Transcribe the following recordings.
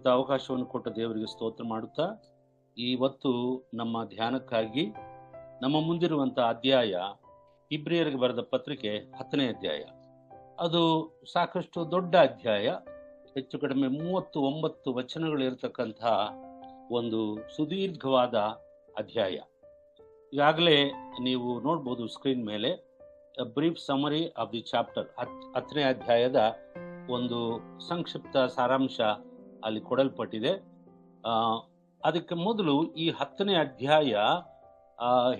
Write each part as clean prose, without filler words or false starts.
ಇಂಥ ಅವಕಾಶವನ್ನು ಕೊಟ್ಟ ದೇವರಿಗೆ ಸ್ತೋತ್ರ ಮಾಡುತ್ತಾ, ಇವತ್ತು ನಮ್ಮ ಧ್ಯಾನಕ್ಕಾಗಿ ನಮ್ಮ ಮುಂದಿರುವಂಥ ಅಧ್ಯಾಯ ಇಬ್ರಿಯರಿಗೆ ಬರೆದ ಪತ್ರಿಕೆ 10ನೇ ಅಧ್ಯಾಯ. ಅದು ಸಾಕಷ್ಟು ದೊಡ್ಡ ಅಧ್ಯಾಯ, ಹೆಚ್ಚು ಕಡಿಮೆ 39 ವಚನಗಳು ಇರತಕ್ಕಂತಹ ಒಂದು ಸುದೀರ್ಘವಾದ ಅಧ್ಯಾಯ. ಈಗಾಗಲೇ ನೀವು ನೋಡ್ಬೋದು ಸ್ಕ್ರೀನ್ ಮೇಲೆ brief summary of the chapter. 10ನೇ ಅಧ್ಯಾಯದ ಒಂದು ಸಂಕ್ಷಿಪ್ತ ಸಾರಾಂಶ ಅಲ್ಲಿ ಕೊಡಲ್ಪಟ್ಟಿದೆ. ಅದಕ್ಕೆ ಮೊದಲು ಈ 10ನೇ ಅಧ್ಯಾಯ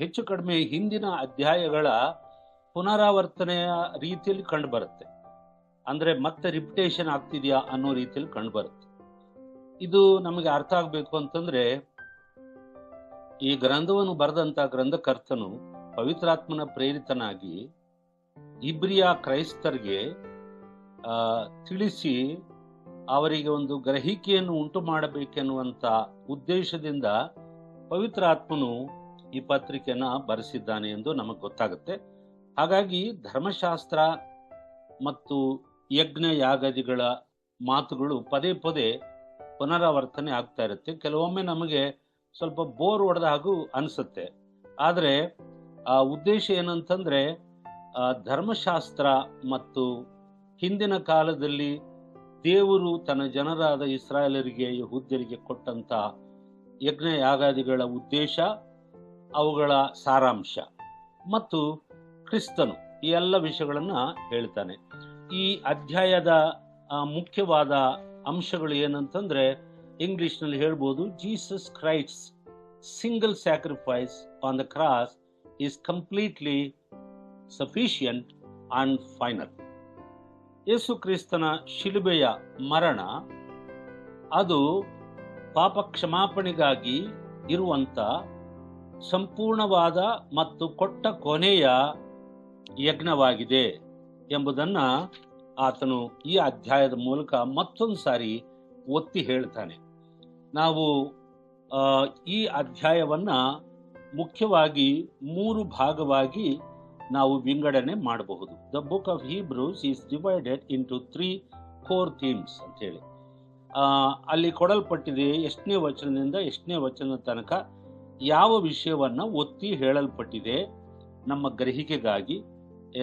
ಹೆಚ್ಚು ಕಡಿಮೆ ಹಿಂದಿನ ಅಧ್ಯಾಯಗಳ ಪುನರಾವರ್ತನೆಯ ರೀತಿಯಲ್ಲಿ ಕಂಡು ಬರುತ್ತೆ. ಅಂದ್ರೆ ಮತ್ತೆ ರಿಪಿಟೇಷನ್ ಆಗ್ತಿದ್ಯಾ ಅನ್ನೋ ರೀತಿಯಲ್ಲಿ ಕಂಡು ಬರುತ್ತೆ. ಇದು ನಮಗೆ ಅರ್ಥ ಆಗ್ಬೇಕು ಅಂತಂದ್ರೆ, ಈ ಗ್ರಂಥವನ್ನು ಬರೆದಂತ ಗ್ರಂಥಕರ್ತನು ಪವಿತ್ರಾತ್ಮನ ಪ್ರೇರಿತನಾಗಿ ಇಬ್ರಿಯ ಕ್ರೈಸ್ತರಿಗೆ ತಿಳಿಸಿ ಅವರಿಗೆ ಒಂದು ಗ್ರಹಿಕೆಯನ್ನು ಉಂಟು ಮಾಡಬೇಕೆನ್ನುವಂತ ಉದ್ದೇಶದಿಂದ ಪವಿತ್ರಾತ್ಮನು ಈ ಪತ್ರಿಕೆಯನ್ನ ಬರೆಸಿದ್ದಾನೆ ಎಂದು ನಮಗೆ ಗೊತ್ತಾಗುತ್ತೆ. ಹಾಗಾಗಿ ಧರ್ಮಶಾಸ್ತ್ರ ಮತ್ತು ಯಜ್ಞ ಯಾಗಾದಿಗಳ ಮಾತುಗಳು ಪದೇ ಪದೇ ಪುನರಾವರ್ತನೆ ಆಗ್ತಾ ಇರುತ್ತೆ. ಕೆಲವೊಮ್ಮೆ ನಮಗೆ ಸ್ವಲ್ಪ ಬೋರ್ ಹೊಡೆದ ಹಾಗೂ ಅನಿಸುತ್ತೆ. ಆದರೆ ಆ ಉದ್ದೇಶ ಏನಂತಂದ್ರೆ, ಧರ್ಮಶಾಸ್ತ್ರ ಮತ್ತು ಹಿಂದಿನ ಕಾಲದಲ್ಲಿ ದೇವರು ತನ್ನ ಜನರಾದ ಇಸ್ರಾಯೇಲರಿಗೆ, ಯಹೂದ್ಯರಿಗೆ ಕೊಟ್ಟಂತ ಯಜ್ಞ ಯಾಗಾದಿಗಳ ಉದ್ದೇಶ, ಅವುಗಳ ಸಾರಾಂಶ ಮತ್ತು ಕ್ರಿಸ್ತನು ಈ ಎಲ್ಲ ವಿಷಯಗಳನ್ನ ಹೇಳ್ತಾನೆ. ಈ ಅಧ್ಯಾಯದ ಮುಖ್ಯವಾದ ಅಂಶಗಳು ಏನಂತಂದ್ರೆ, ಇಂಗ್ಲಿಷ್ನಲ್ಲಿ ಹೇಳ್ಬೋದು, Jesus Christ single sacrifice on the cross is completely sufficient and final. ಯೇಸು ಕ್ರಿಸ್ತನ ಶಿಲುಬೆಯ ಮರಣ ಅದು ಪಾಪ ಕ್ಷಮಾಪಣೆಗಾಗಿ ಇರುವಂತ ಸಂಪೂರ್ಣವಾದ ಮತ್ತು ಕೊಟ್ಟ ಕೊನೆಯ ಯಜ್ಞವಾಗಿದೆ ಎಂಬುದನ್ನ ಆತನು ಈ ಅಧ್ಯಾಯದ ಮೂಲಕ ಮತ್ತೊಂದು ಸಾರಿ ಒತ್ತಿ ಹೇಳ್ತಾನೆ. ನಾವು ಈ ಅಧ್ಯಾಯವನ್ನ ಮುಖ್ಯವಾಗಿ 3 ಭಾಗವಾಗಿ ನಾವು ವಿಂಗಡಣೆ ಮಾಡಬಹುದು. The book of Hebrews is divided into 3 core themes ಅಂತ ಹೇಳಿ ಅಲ್ಲಿ ಕೊಡಲ್ಪಟ್ಟಿದೆ. 8ನೇ ವಚನದಿಂದ 8ನೇ ವಚನದ ತನಕ ಯಾವ ವಿಷಯವನ್ನ ಒತ್ತಿ ಹೇಳಲ್ಪಟ್ಟಿದೆ ನಮ್ಮ ಗ್ರಹಿಕೆಗಾಗಿ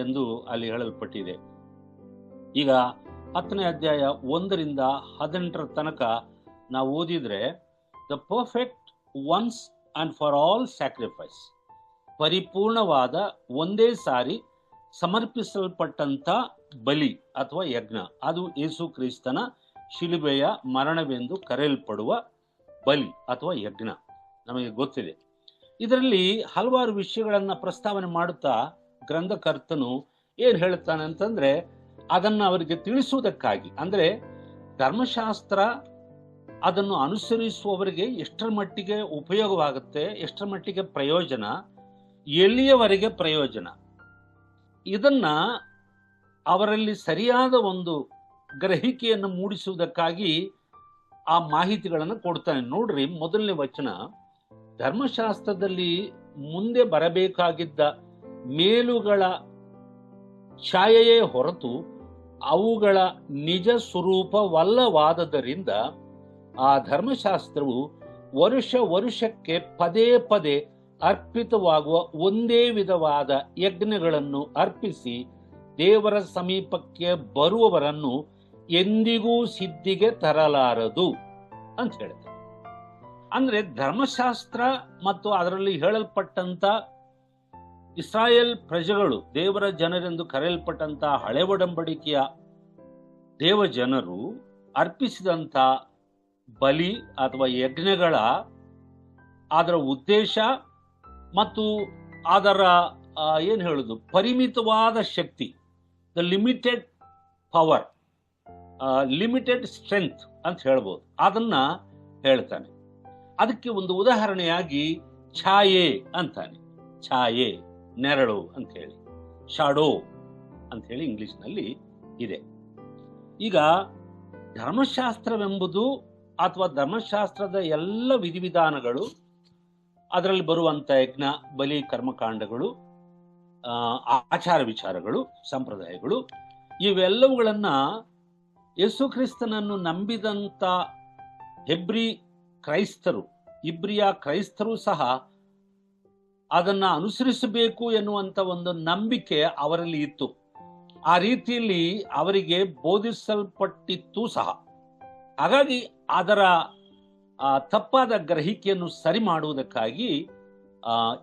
ಎಂದು ಅಲ್ಲಿ ಹೇಳಲ್ಪಟ್ಟಿದೆ. ಈಗ 10ನೇ ಅಧ್ಯಾಯ 1ರಿಂದ 18ರ ತನಕ ನಾವು ಓದಿದ್ರೆ, the perfect once and for all sacrifice, ಪರಿಪೂರ್ಣವಾದ ಒಂದೇ ಸಾರಿ ಸಮರ್ಪಿಸಲ್ಪಟ್ಟಂತ ಬಲಿ ಅಥವಾ ಯಜ್ಞ, ಅದು ಯೇಸು ಕ್ರಿಸ್ತನ ಶಿಲುಬೆಯ ಮರಣವೆಂದು ಕರೆಯಲ್ಪಡುವ ಬಲಿ ಅಥವಾ ಯಜ್ಞ ನಮಗೆ ಗೊತ್ತಿದೆ. ಇದರಲ್ಲಿ ಹಲವಾರು ವಿಷಯಗಳನ್ನ ಪ್ರಸ್ತಾವನೆ ಮಾಡುತ್ತಾ ಗ್ರಂಥಕರ್ತನು ಏನ್ ಹೇಳ್ತಾನೆ ಅಂತಂದ್ರೆ, ಅದನ್ನ ಅವರಿಗೆ ತಿಳಿಸುವುದಕ್ಕಾಗಿ, ಅಂದ್ರೆ ಧರ್ಮಶಾಸ್ತ್ರ ಅದನ್ನು ಅನುಸರಿಸುವವರಿಗೆ ಎಷ್ಟರ ಮಟ್ಟಿಗೆ ಉಪಯೋಗವಾಗುತ್ತೆ, ಎಷ್ಟರ ಮಟ್ಟಿಗೆ ಪ್ರಯೋಜನ, ಎಲ್ಲಿಯವರೆಗೆ ಪ್ರಯೋಜನ, ಇದನ್ನ ಅವರಲ್ಲಿ ಸರಿಯಾದ ಒಂದು ಗ್ರಹಿಕೆಯನ್ನು ಮೂಡಿಸುವುದಕ್ಕಾಗಿ ಆ ಮಾಹಿತಿಗಳನ್ನು ಕೊಡ್ತಾನೆ. ನೋಡ್ರಿ, ಮೊದಲನೇ ವಚನ, ಧರ್ಮಶಾಸ್ತ್ರದಲ್ಲಿ ಮುಂದೆ ಬರಬೇಕಾಗಿದ್ದ ಮೇಲುಗಳ ಛಾಯೆಯೇ ಹೊರತು ಅವುಗಳ ನಿಜ ಸ್ವರೂಪವಲ್ಲವಾದದರಿಂದ ಆ ಧರ್ಮಶಾಸ್ತ್ರವು ವರುಷಕ್ಕೆ ಪದೇ ಪದೇ ಅರ್ಪಿತವಾಗುವ ಒಂದೇ ವಿಧವಾದ ಯಜ್ಞಗಳನ್ನು ಅರ್ಪಿಸಿ ದೇವರ ಸಮೀಪಕ್ಕೆ ಬರುವವರನ್ನು ಎಂದಿಗೂ ಸಿದ್ಧಿಗೆ ತರಲಾರದು ಅಂತ ಹೇಳ್ತಾರೆ. ಅಂದ್ರೆ ಧರ್ಮಶಾಸ್ತ್ರ ಮತ್ತು ಅದರಲ್ಲಿ ಹೇಳಲ್ಪಟ್ಟಂತ ಇಸ್ರಾಯೇಲ್ ಪ್ರಜೆಗಳು, ದೇವರ ಜನರೆಂದು ಕರೆಯಲ್ಪಟ್ಟಂತ ಹಳೆ ಒಡಂಬಡಿಕೆಯ ದೇವ ಜನರು ಅರ್ಪಿಸಿದಂತ ಬಲಿ ಅಥವಾ ಯಜ್ಞಗಳ ಅದರ ಉದ್ದೇಶ ಮತ್ತು ಅದರ ಏನ್ ಹೇಳುದು ಪರಿಮಿತವಾದ ಶಕ್ತಿ, the limited power, limited strength ಅಂತ ಹೇಳ್ಬೋದು, ಅದನ್ನ ಹೇಳ್ತಾನೆ. ಅದಕ್ಕೆ ಒಂದು ಉದಾಹರಣೆಯಾಗಿ ಛಾಯೆ ಅಂತಾನೆ. ಛಾಯೆ, ನೆರಳು ಅಂತ ಹೇಳಿ, ಶಾಡೋ ಅಂತ ಹೇಳಿ ಇಂಗ್ಲಿಷ್ನಲ್ಲಿ ಇದೆ. ಈಗ ಧರ್ಮಶಾಸ್ತ್ರವೆಂಬುದು ಅಥವಾ ಧರ್ಮಶಾಸ್ತ್ರದ ಎಲ್ಲ ವಿಧಿವಿಧಾನಗಳು, ಅದರಲ್ಲಿ ಬರುವಂತ ಯಜ್ಞ, ಬಲಿ, ಕರ್ಮಕಾಂಡಗಳು, ಆಚಾರ ವಿಚಾರಗಳು, ಸಂಪ್ರದಾಯಗಳು, ಇವೆಲ್ಲವುಗಳನ್ನ ಯೇಸು ಕ್ರಿಸ್ತನನ್ನು ನಂಬಿದಂತ ಹೆಬ್ರಿ ಕ್ರೈಸ್ತರು, ಇಬ್ರಿಯ ಕ್ರೈಸ್ತರು ಸಹ ಅದನ್ನ ಅನುಸರಿಸಬೇಕು ಎನ್ನುವಂತ ಒಂದು ನಂಬಿಕೆ ಅವರಲ್ಲಿ ಇತ್ತು. ಆ ರೀತಿಯಲ್ಲಿ ಅವರಿಗೆ ಬೋಧಿಸಲ್ಪಟ್ಟಿತ್ತು ಸಹ. ಹಾಗಾಗಿ ಅದರ ತಪ್ಪಾದ ಗ್ರಹಿಕೆಯನ್ನು ಸರಿ ಮಾಡುವುದಕ್ಕಾಗಿ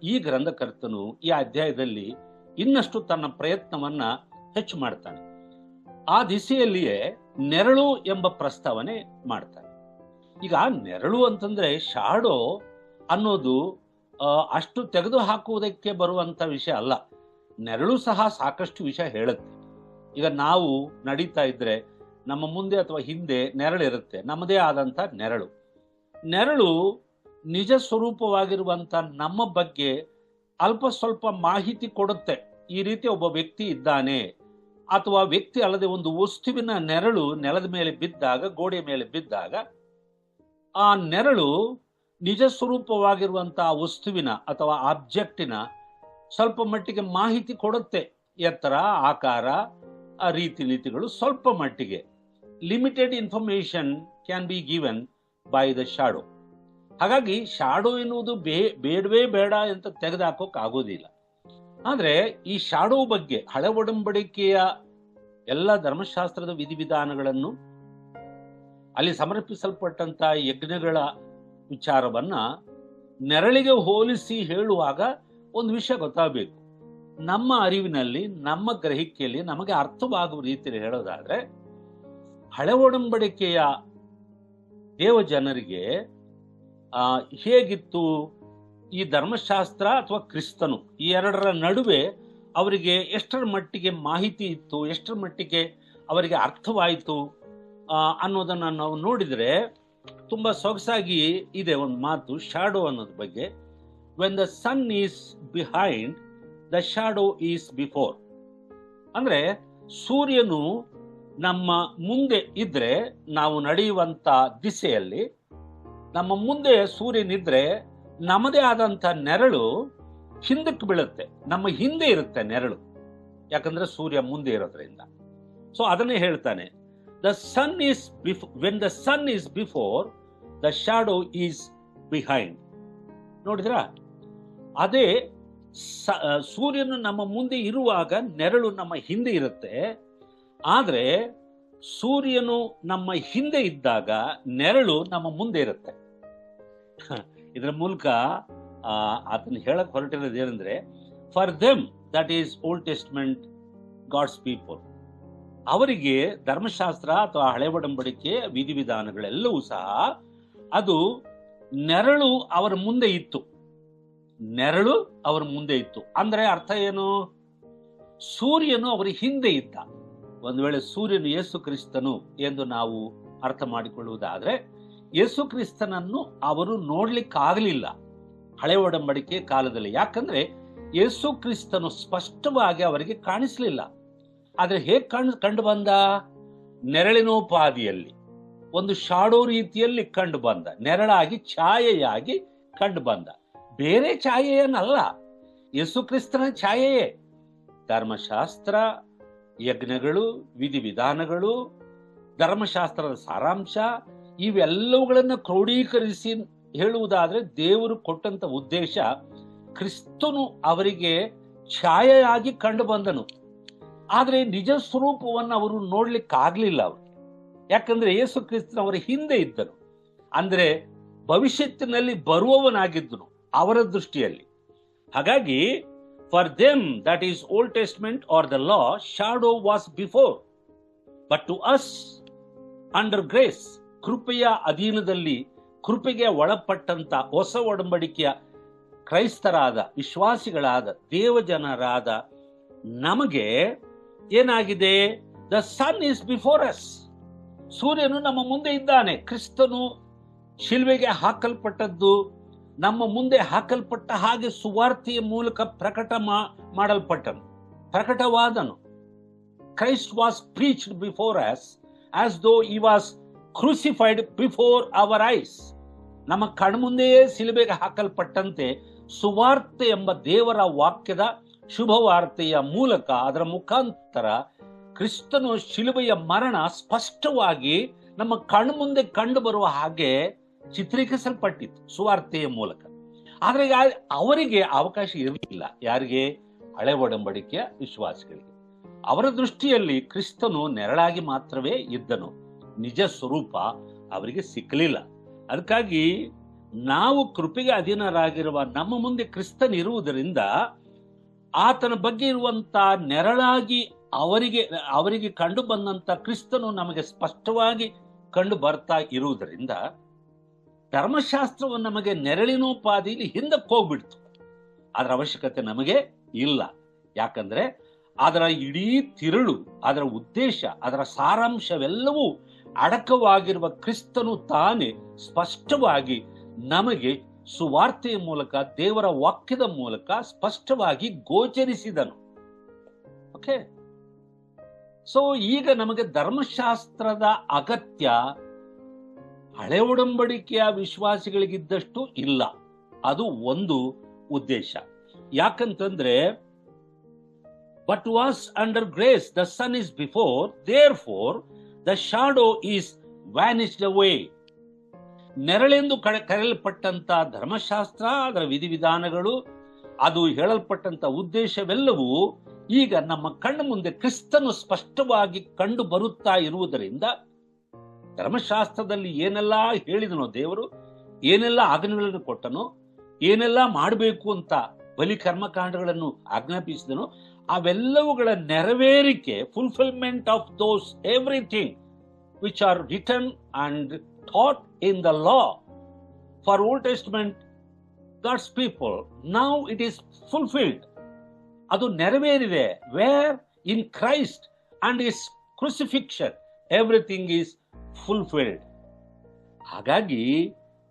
ಈ ಗ್ರಂಥಕರ್ತನು ಈ ಅಧ್ಯಾಯದಲ್ಲಿ ಇನ್ನಷ್ಟು ತನ್ನ ಪ್ರಯತ್ನವನ್ನ ಹೆಚ್ಚು ಮಾಡ್ತಾನೆ. ಆ ದಿಸೆಯಲ್ಲಿಯೇ ನೆರಳು ಎಂಬ ಪ್ರಸ್ತಾವನೆ ಮಾಡ್ತಾನೆ. ಈಗ ನೆರಳು ಅಂತಂದ್ರೆ ಶಾಡೋ ಅನ್ನೋದು ಅಷ್ಟು ತೆಗೆದು ಹಾಕುವುದಕ್ಕೆ ಬರುವಂತ ವಿಷಯ ಅಲ್ಲ. ನೆರಳು ಸಹ ಸಾಕಷ್ಟು ವಿಷಯ ಹೇಳುತ್ತೆ. ಈಗ ನಾವು ನಡೀತಾ ಇದ್ರೆ ನಮ್ಮ ಮುಂದೆ ಅಥವಾ ಹಿಂದೆ ನೆರಳಿರುತ್ತೆ, ನಮ್ಮದೇ ಆದಂತ ನೆರಳು. ನೆರಳು ನಿಜ ಸ್ವರೂಪವಾಗಿರುವಂತ ನಮ್ಮ ಬಗ್ಗೆ ಅಲ್ಪ ಸ್ವಲ್ಪ ಮಾಹಿತಿ ಕೊಡುತ್ತೆ. ಈ ರೀತಿ ಒಬ್ಬ ವ್ಯಕ್ತಿ ಇದ್ದಾನೆ, ಅಥವಾ ವ್ಯಕ್ತಿ ಅಲ್ಲದೆ ಒಂದು ವಸ್ತುವಿನ ನೆರಳು ನೆಲದ ಮೇಲೆ ಬಿದ್ದಾಗ, ಗೋಡೆಯ ಮೇಲೆ ಬಿದ್ದಾಗ, ಆ ನೆರಳು ನಿಜ ಸ್ವರೂಪವಾಗಿರುವಂತಹ ವಸ್ತುವಿನ ಅಥವಾ ಆಬ್ಜೆಕ್ಟಿನ ಸ್ವಲ್ಪ ಮಟ್ಟಿಗೆ ಮಾಹಿತಿ ಕೊಡುತ್ತೆ. ಎತ್ತರ, ಆಕಾರ, ರೀತಿ ನೀತಿಗಳು ಸ್ವಲ್ಪ ಮಟ್ಟಿಗೆ. Limited information can be given by the shadow. ಹಾಗಾಗಿ ಶಾಡೋ ಎನ್ನುವುದು ಬೇಡವೇ ಬೇಡ ಅಂತ ತೆಗೆದುಹಾಕೋಕ್ ಆಗೋದಿಲ್ಲ. ಆದ್ರೆ ಈ ಶಾಡೋ ಬಗ್ಗೆ ಹಳೆ ಒಡಂಬಡಿಕೆಯ ಎಲ್ಲ ಧರ್ಮಶಾಸ್ತ್ರದ ವಿಧಿವಿಧಾನಗಳನ್ನು, ಅಲ್ಲಿ ಸಮರ್ಪಿಸಲ್ಪಟ್ಟಂತ ಯಜ್ಞಗಳ ವಿಚಾರವನ್ನ ನೆರಳಿಗೆ ಹೋಲಿಸಿ ಹೇಳುವಾಗ ಒಂದು ವಿಷಯ ಗೊತ್ತಾಗಬೇಕು. ನಮ್ಮ ಅರಿವಿನಲ್ಲಿ, ನಮ್ಮ ಗ್ರಹಿಕೆಯಲ್ಲಿ ನಮಗೆ ಅರ್ಥವಾಗುವ ರೀತಿಯಲ್ಲಿ ಹೇಳೋದಾದ್ರೆ, ಹಳೆ ಒಡಂಬಡಿಕೆಯ ದೇವ ಜನರಿಗೆ ಹೇಗಿತ್ತು ಈ ಧರ್ಮಶಾಸ್ತ್ರ ಅಥವಾ ಕ್ರಿಸ್ತನು, ಈ ಎರಡರ ನಡುವೆ ಅವರಿಗೆ ಎಷ್ಟರ ಮಟ್ಟಿಗೆ ಮಾಹಿತಿ ಇತ್ತು, ಎಷ್ಟರ ಮಟ್ಟಿಗೆ ಅವರಿಗೆ ಅರ್ಥವಾಯಿತು ಅನ್ನೋದನ್ನ ನಾವು ನೋಡಿದ್ರೆ ತುಂಬಾ ಸೊಗಸಾಗಿ ಇದೆ ಒಂದು ಮಾತು ಶಾಡೋ ಅನ್ನೋದ್ರ ಬಗ್ಗೆ. When the sun is behind, the shadow is before. ಅಂದ್ರೆ ಸೂರ್ಯನು ನಮ್ಮ ಮುಂದೆ ಇದ್ರೆ, ನಾವು ನಡೆಯುವಂತ ದಿಸೆಯಲ್ಲಿ ನಮ್ಮ ಮುಂದೆ ಸೂರ್ಯನಿದ್ರೆ ನಮ್ಮದೇ ಆದಂತ ನೆರಳು ಹಿಂದಕ್ಕೆ ಬೀಳುತ್ತೆ, ನಮ್ಮ ಹಿಂದೆ ಇರುತ್ತೆ ನೆರಳು, ಯಾಕಂದ್ರೆ ಸೂರ್ಯ ಮುಂದೆ ಇರೋದ್ರಿಂದ. ಸೊ ಅದನ್ನೇ ಹೇಳ್ತಾನೆ, the sun is when the sun is before, the shadow is behind. ನೋಡಿದ್ರಾ? ಅದೇ ಸೂರ್ಯನು ನಮ್ಮ ಮುಂದೆ ಇರುವಾಗ ನೆರಳು ನಮ್ಮ ಹಿಂದೆ ಇರುತ್ತೆ. ಆದ್ರೆ ಸೂರ್ಯನು ನಮ್ಮ ಹಿಂದೆ ಇದ್ದಾಗ ನೆರಳು ನಮ್ಮ ಮುಂದೆ ಇರುತ್ತೆ. ಇದರ ಮೂಲಕ ಅದನ್ನು ಹೇಳಕ್ ಹೊರಟಿರೋದು ಏನಂದ್ರೆ, for them that is Old Testament God's people. ಅವರಿಗೆ ಧರ್ಮಶಾಸ್ತ್ರ ಅಥವಾ ಹಳೆ ಒಡಂಬಡಿಕೆ ವಿಧಿವಿಧಾನಗಳೆಲ್ಲವೂ ಸಹ ಅದು ನೆರಳು ಅವರ ಮುಂದೆ ಇತ್ತು. ನೆರಳು ಅವರ ಮುಂದೆ ಇತ್ತು ಅಂದ್ರೆ ಅರ್ಥ ಏನು? ಸೂರ್ಯನು ಅವರ ಹಿಂದೆ ಇದ್ದ. ಒಂದು ವೇಳೆ ಸೂರ್ಯನು ಯೇಸು ಕ್ರಿಸ್ತನು ಎಂದು ನಾವು ಅರ್ಥ ಮಾಡಿಕೊಳ್ಳುವುದಾದ್ರೆ, ಯೇಸು ಕ್ರಿಸ್ತನನ್ನು ಅವರು ನೋಡ್ಲಿಕ್ಕಾಗಲಿಲ್ಲ ಹಳೆ ಒಡಂಬಡಿಕೆ ಕಾಲದಲ್ಲಿ. ಯಾಕಂದ್ರೆ ಯೇಸು ಕ್ರಿಸ್ತನು ಸ್ಪಷ್ಟವಾಗಿ ಅವರಿಗೆ ಕಾಣಿಸ್ಲಿಲ್ಲ. ಆದ್ರೆ ಹೇಗೆ ಕಂಡು ಬಂದ? ನೆರಳಿನೋಪಾದಿಯಲ್ಲಿ, ಒಂದು ಶಾಡೋ ರೀತಿಯಲ್ಲಿ ಕಂಡು ಬಂದ, ನೆರಳಾಗಿ ಛಾಯೆಯಾಗಿ ಕಂಡು ಬಂದ. ಬೇರೆ ಛಾಯೆಯನ್ನಲ್ಲ, ಯೇಸು ಕ್ರಿಸ್ತನ ಛಾಯೆಯೇ. ಧರ್ಮಶಾಸ್ತ್ರ, ಯಜ್ಞಗಳು, ವಿಧಿವಿಧಾನಗಳು, ಧರ್ಮಶಾಸ್ತ್ರದ ಸಾರಾಂಶ, ಇವೆಲ್ಲವುಗಳನ್ನ ಕ್ರೋಢೀಕರಿಸಿ ಹೇಳುವುದಾದ್ರೆ ದೇವರು ಕೊಟ್ಟಂತ ಉದ್ದೇಶ, ಕ್ರಿಸ್ತನು ಅವರಿಗೆ ಛಾಯೆಯಾಗಿ ಕಂಡು ಬಂದನು. ಆದ್ರೆ ನಿಜ ಸ್ವರೂಪವನ್ನು ಅವರು ನೋಡ್ಲಿಕ್ಕಾಗ್ಲಿಲ್ಲ ಅವರು. ಯಾಕಂದ್ರೆ ಯೇಸು ಕ್ರಿಸ್ತನ ಅವರ ಹಿಂದೆ ಇದ್ದನು, ಅಂದ್ರೆ ಭವಿಷ್ಯತ್ತಿನಲ್ಲಿ ಬರುವವನಾಗಿದ್ದನು ಅವರ ದೃಷ್ಟಿಯಲ್ಲಿ. ಹಾಗಾಗಿ for them that is Old Testament are the law, shadow was before, but to us under grace, ಕೃಪೆಯ ಅಧೀನದಲ್ಲಿ ಕೃಪೆಗೆ ಒಳಪಟ್ಟಂತ ಹೊಸ ಒಡಂಬಡಿಕೆಯ ಕ್ರೈಸ್ತರಾದ, ವಿಶ್ವಾಸಿಗಳಾದ, ದೇವಜನರಾದ ನಮಗೆ ಏನಾಗಿದೆ? The sun is before us. ಸೂರ್ಯನು ನಮ್ಮ ಮುಂದೆ ಇದ್ದಾನೆ. ಕ್ರಿಸ್ತನು ಶಿಲ್ವೆಗೆ ಹಾಕಲ್ಪಟ್ಟದ್ದು ನಮ್ಮ ಮುಂದೆ ಹಾಕಲ್ಪಟ್ಟ ಹಾಗೆ ಸುವಾರ್ತೆಯ ಮೂಲಕ ಪ್ರಕಟವಾದನು. Christ was preached before us as though he was crucified before our eyes. ನಮ್ಮ ಕಣ್ಮುಂದೆಯೇ ಶಿಲುಬೆಗೆ ಹಾಕಲ್ಪಟ್ಟಂತೆ ಸುವಾರ್ತೆ ಎಂಬ ದೇವರ ವಾಕ್ಯದ ಶುಭವಾರ್ತೆಯ ಮೂಲಕ, ಅದರ ಮುಖಾಂತರ ಕ್ರಿಸ್ತನು ಶಿಲುಬೆಯ ಮರಣ ಸ್ಪಷ್ಟವಾಗಿ ನಮ್ಮ ಕಣ್ಣು ಮುಂದೆ ಕಂಡು ಬರುವ ಹಾಗೆ ಚಿತ್ರೀಕರಿಸಲ್ಪಟ್ಟಿತ್ತು ಸುವಾರ್ತೆಯ ಮೂಲಕ. ಆದ್ರೆ ಅವರಿಗೆ ಅವಕಾಶ ಇರಲಿಲ್ಲ. ಯಾರಿಗೆ? ಹಳೆ ಒಡಂಬಡಿಕೆಯ ವಿಶ್ವಾಸಿಗಳಿಗೆ. ಅವರ ದೃಷ್ಟಿಯಲ್ಲಿ ಕ್ರಿಸ್ತನು ನೆರಳಾಗಿ ಮಾತ್ರವೇ ಇದ್ದನು, ನಿಜ ಸ್ವರೂಪ ಅವರಿಗೆ ಸಿಕ್ಕಲಿಲ್ಲ. ಅದಕ್ಕಾಗಿ ನಾವು ಕೃಪೆಗೆ ಅಧೀನರಾಗಿರುವ ನಮ್ಮ ಮುಂದೆ ಕ್ರಿಸ್ತನ್ ಇರುವುದರಿಂದ ಆತನ ಬಗ್ಗೆ ಇರುವಂತ ನೆರಳಾಗಿ ಅವರಿಗೆ ಕಂಡು ಬಂದಂತ ಕ್ರಿಸ್ತನು ನಮಗೆ ಸ್ಪಷ್ಟವಾಗಿ ಕಂಡು ಬರ್ತಾ ಇರುವುದರಿಂದ ಧರ್ಮಶಾಸ್ತ್ರವು ನಮಗೆ ನೆರಳಿನೋಪಾದಿಯಲ್ಲಿ ಹಿಂದಕ್ಕೆ ಹೋಗ್ಬಿಡ್ತು. ಅದರ ಅವಶ್ಯಕತೆ ನಮಗೆ ಇಲ್ಲ. ಯಾಕಂದ್ರೆ ಅದರ ಇಡೀ ತಿರುಳು, ಅದರ ಉದ್ದೇಶ, ಅದರ ಸಾರಾಂಶವೆಲ್ಲವೂ ಅಡಕವಾಗಿರುವ ಕ್ರಿಸ್ತನು ತಾನೇ ಸ್ಪಷ್ಟವಾಗಿ ನಮಗೆ ಸುವಾರ್ತೆಯ ಮೂಲಕ, ದೇವರ ವಾಕ್ಯದ ಮೂಲಕ ಸ್ಪಷ್ಟವಾಗಿ ಗೋಚರಿಸಿದನು. ಓಕೆ, ಸೊ ಈಗ ನಮಗೆ ಧರ್ಮಶಾಸ್ತ್ರದ ಅಗತ್ಯ ಹಳೆ ಒಡಂಬಡಿಕೆಯ ವಿಶ್ವಾಸಿಗಳಿಗಿದ್ದಷ್ಟು ಇಲ್ಲ. ಅದು ಒಂದು ಉದ್ದೇಶ. ಯಾಕಂತಂದ್ರೆ but was under grace the son is before, therefore the shadow is vanished away. ನೆರಳೆಂದು ಕರೆಯಲ್ಪಟ್ಟಂತ ಧರ್ಮಶಾಸ್ತ್ರ, ಅದರ ವಿಧಿವಿಧಾನಗಳು, ಅದು ಹೇಳಲ್ಪಟ್ಟಂತ ಉದ್ದೇಶವೆಲ್ಲವೂ ಈಗ ನಮ್ಮ ಕಣ್ಣು ಮುಂದೆ ಕ್ರಿಸ್ತನು ಸ್ಪಷ್ಟವಾಗಿ ಕಂಡು ಬರುತ್ತಾ ಇರುವುದರಿಂದ ಧರ್ಮಶಾಸ್ತ್ರದಲ್ಲಿ ಏನೆಲ್ಲ ಹೇಳಿದನೋ ದೇವರು, ಏನೆಲ್ಲ ಆಜ್ಞೆಗಳನ್ನು ಕೊಟ್ಟನೋ, ಏನೆಲ್ಲ ಮಾಡಬೇಕು ಅಂತ ಬಲಿ ಕರ್ಮಕಾಂಡಗಳನ್ನು ಆಜ್ಞಾಪಿಸಿದನೋ, ಅವೆಲ್ಲವುಗಳ ನೆರವೇರಿಕೆ, fulfilment of those everything which are written and taught in the law for Old Testament God's people, now it is fulfilled. ಅದು ನೆರವೇರಿದೆ. Where? In Christ and his crucifixion everything is fulfilled. ಹಾಗಾಗಿ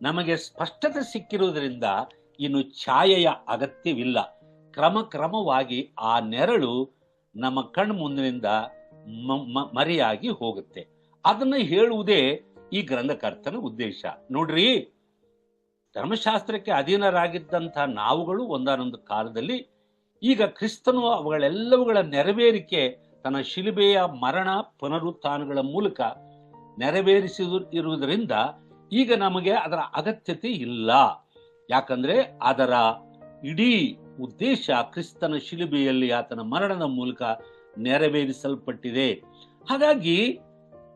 ನಮಗೆ ಸ್ಪಷ್ಟತೆ ಸಿಕ್ಕಿರುವುದರಿಂದ ಇನ್ನು ಛಾಯೆಯ ಅಗತ್ಯವಿಲ್ಲ. ಕ್ರಮವಾಗಿ ಆ ನೆರಳು ನಮ್ಮ ಕಣ್ಣು ಮುಂದಿನಿಂದ ಮರೆಯಾಗಿ ಹೋಗುತ್ತೆ. ಅದನ್ನು ಹೇಳುವುದೇ ಈ ಗ್ರಂಥಕರ್ತನ ಉದ್ದೇಶ. ನೋಡ್ರಿ, ಧರ್ಮಶಾಸ್ತ್ರಕ್ಕೆ ಅಧೀನರಾಗಿದ್ದಂತಹ ನಾವುಗಳು ಒಂದಾನೊಂದು ಕಾಲದಲ್ಲಿ ಈಗ ಕ್ರಿಸ್ತನು ಅವುಗಳೆಲ್ಲವುಗಳ ನೆರವೇರಿಕೆ ತನ್ನ ಶಿಲುಬೆಯ ಮರಣ ಪುನರುತ್ಥಾನಗಳ ಮೂಲಕ ನೆರವೇರಿಸಿರುವುದರಿಂದ ಈಗ ನಮಗೆ ಅದರ ಅಗತ್ಯತೆ ಇಲ್ಲ. ಯಾಕಂದ್ರೆ ಅದರ ಇಡೀ ಉದ್ದೇಶ ಕ್ರಿಸ್ತನ ಶಿಲುಬೆಯಲ್ಲಿ ಆತನ ಮರಣದ ಮೂಲಕ ನೆರವೇರಿಸಲ್ಪಟ್ಟಿದೆ. ಹಾಗಾಗಿ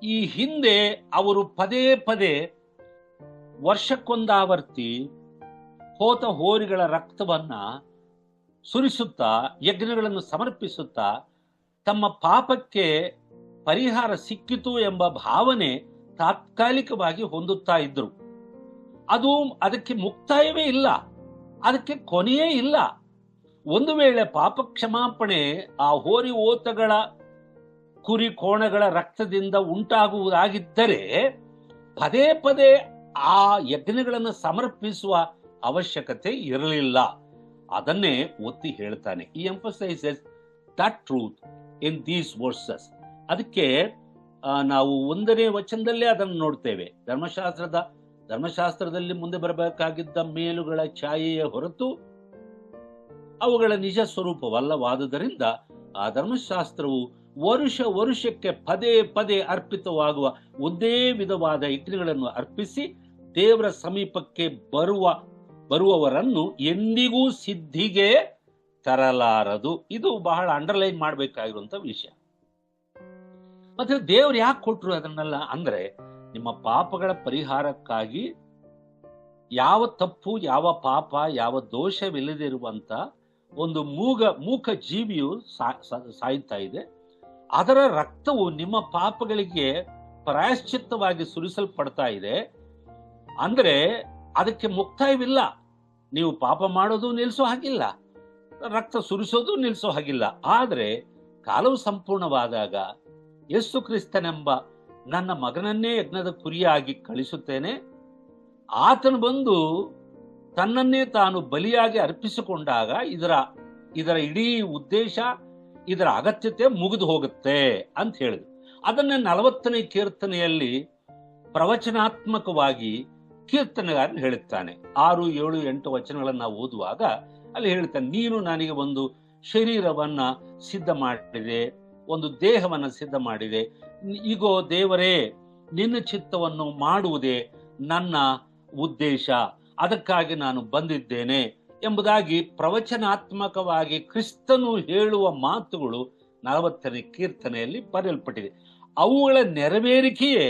ಈ ಹಿಂದೆ ಅವರು ಪದೇ ಪದೇ ವರ್ಷಕ್ಕೊಂದಾವರ್ತಿ ಹೋತ ಹೋರಿಗಳ ರಕ್ತವನ್ನ ಸುರಿಸುತ್ತಾ, ಯಜ್ಞಗಳನ್ನು ಸಮರ್ಪಿಸುತ್ತಾ ತಮ್ಮ ಪಾಪಕ್ಕೆ ಪರಿಹಾರ ಸಿಕ್ಕಿತು ಎಂಬ ಭಾವನೆ ತಾತ್ಕಾಲಿಕವಾಗಿ ಹೊಂದುತ್ತಾ ಇದ್ರು. ಅದಕ್ಕೆ ಮುಕ್ತಾಯವೇ ಇಲ್ಲ, ಅದಕ್ಕೆ ಕೊನೆಯೇ ಇಲ್ಲ. ಒಂದು ವೇಳೆ ಪಾಪ ಕ್ಷಮಾಪಣೆ ಆ ಹೋರಿ ಓತಗಳ ಕುರಿ ಕೋಣಗಳ ರಕ್ತದಿಂದ ಉಂಟಾಗುವುದಾಗಿದ್ದರೆ ಪದೇ ಪದೇ ಆ ಯಜ್ಞಗಳನ್ನು ಸಮರ್ಪಿಸುವ ಅವಶ್ಯಕತೆ ಇರಲಿಲ್ಲ. ಅದನ್ನೇ ಒತ್ತಿ ಹೇಳ್ತಾನೆ. ಈ emphasises that truth in these versus. ಅದಕ್ಕೆ ನಾವು 1ನೇ ವಚನದಲ್ಲೇ ಅದನ್ನು ನೋಡ್ತೇವೆ. ಧರ್ಮಶಾಸ್ತ್ರದಲ್ಲಿ ಮುಂದೆ ಬರಬೇಕಾಗಿದ್ದ ಮೇಲುಗಳ ಛಾಯೆಯ ಹೊರತು ಅವುಗಳ ನಿಜ ಸ್ವರೂಪವಲ್ಲವಾದುದರಿಂದ ಆ ಧರ್ಮಶಾಸ್ತ್ರವು ವರುಷಕ್ಕೆ ಪದೇ ಪದೇ ಅರ್ಪಿತವಾಗುವ ಒಂದೇ ವಿಧವಾದ ಯಜ್ಞಗಳನ್ನು ಅರ್ಪಿಸಿ ದೇವರ ಸಮೀಪಕ್ಕೆ ಬರುವವರನ್ನು ಎಂದಿಗೂ ಸಿದ್ಧಿಗೆ ತರಲಾರದು. ಇದು ಬಹಳ ಅಂಡರ್ಲೈನ್ ಮಾಡಬೇಕಾಗಿರುವಂತ ವಿಷಯ. ಮತ್ತೆ ದೇವ್ರು ಯಾಕೆ ಕೊಟ್ರು ಅದನ್ನೆಲ್ಲ ಅಂದ್ರೆ, ನಿಮ್ಮ ಪಾಪಗಳ ಪರಿಹಾರಕ್ಕಾಗಿ ಯಾವ ತಪ್ಪು, ಯಾವ ಪಾಪ, ಯಾವ ದೋಷವಿಲ್ಲದಿರುವಂತ ಒಂದು ಮೂಕ ಜೀವಿಯು ಸಾಯ್ತಾ ಇದೆ. ಅದರ ರಕ್ತವು ನಿಮ್ಮ ಪಾಪಗಳಿಗೆ ಪ್ರಾಯಶ್ಚಿತ್ತವಾಗಿ ಸುರಿಸಲ್ಪಡ್ತಾ ಇದೆ. ಅಂದ್ರೆ ಅದಕ್ಕೆ ಮುಕ್ತಾಯವಿಲ್ಲ. ನೀವು ಪಾಪ ಮಾಡೋದು ನಿಲ್ಲಿಸೋ ಹಾಗಿಲ್ಲ, ರಕ್ತ ಸುರಿಸೋದು ನಿಲ್ಲಿಸೋ ಹಾಗಿಲ್ಲ. ಆದ್ರೆ ಕಾಲವು ಸಂಪೂರ್ಣವಾದಾಗ ಯೇಸು ಕ್ರಿಸ್ತನೆಂಬ ನನ್ನ ಮಗನನ್ನೇ ಯಜ್ಞದ ಕುರಿಯಾಗಿ ಕಳಿಸುತ್ತೇನೆ, ಆತನು ಬಂದು ತನ್ನನ್ನೇ ತಾನು ಬಲಿಯಾಗಿ ಅರ್ಪಿಸಿಕೊಂಡಾಗ ಇದರ ಇಡೀ ಉದ್ದೇಶ, ಇದರ ಅಗತ್ಯತೆ ಮುಗಿದು ಹೋಗುತ್ತೆ ಅಂತ ಹೇಳಿದ್ರು. ಅದನ್ನೇ 40ನೇ ಕೀರ್ತನೆಯಲ್ಲಿ ಪ್ರವಚನಾತ್ಮಕವಾಗಿ ಕೀರ್ತನೆಗಾರನು ಹೇಳುತ್ತಾನೆ. 6, 7, 8 ವಚನಗಳನ್ನು ನಾವು ಓದುವಾಗ ಅಲ್ಲಿ ಹೇಳ್ತಾನೆ, ನೀನು ನನಗೆ ಒಂದು ಶರೀರವನ್ನ ಸಿದ್ಧ ಮಾಡಿದೆ, ಒಂದು ದೇಹವನ್ನ ಸಿದ್ಧ ಮಾಡಿದೆ. ಈಗೋ ದೇವರೇ, ನಿನ್ನ ಚಿತ್ತವನ್ನು ಮಾಡುವುದೇ ನನ್ನ ಉದ್ದೇಶ, ಅದಕ್ಕಾಗಿ ನಾನು ಬಂದಿದ್ದೇನೆ ಎಂಬುದಾಗಿ ಪ್ರವಚನಾತ್ಮಕವಾಗಿ ಕ್ರಿಸ್ತನು ಹೇಳುವ ಮಾತುಗಳು 40ನೇ ಕೀರ್ತನೆಯಲ್ಲಿ ಬರೆಯಲ್ಪಟ್ಟಿದೆ. ಅವುಗಳ ನೆರವೇರಿಕೆಯೇ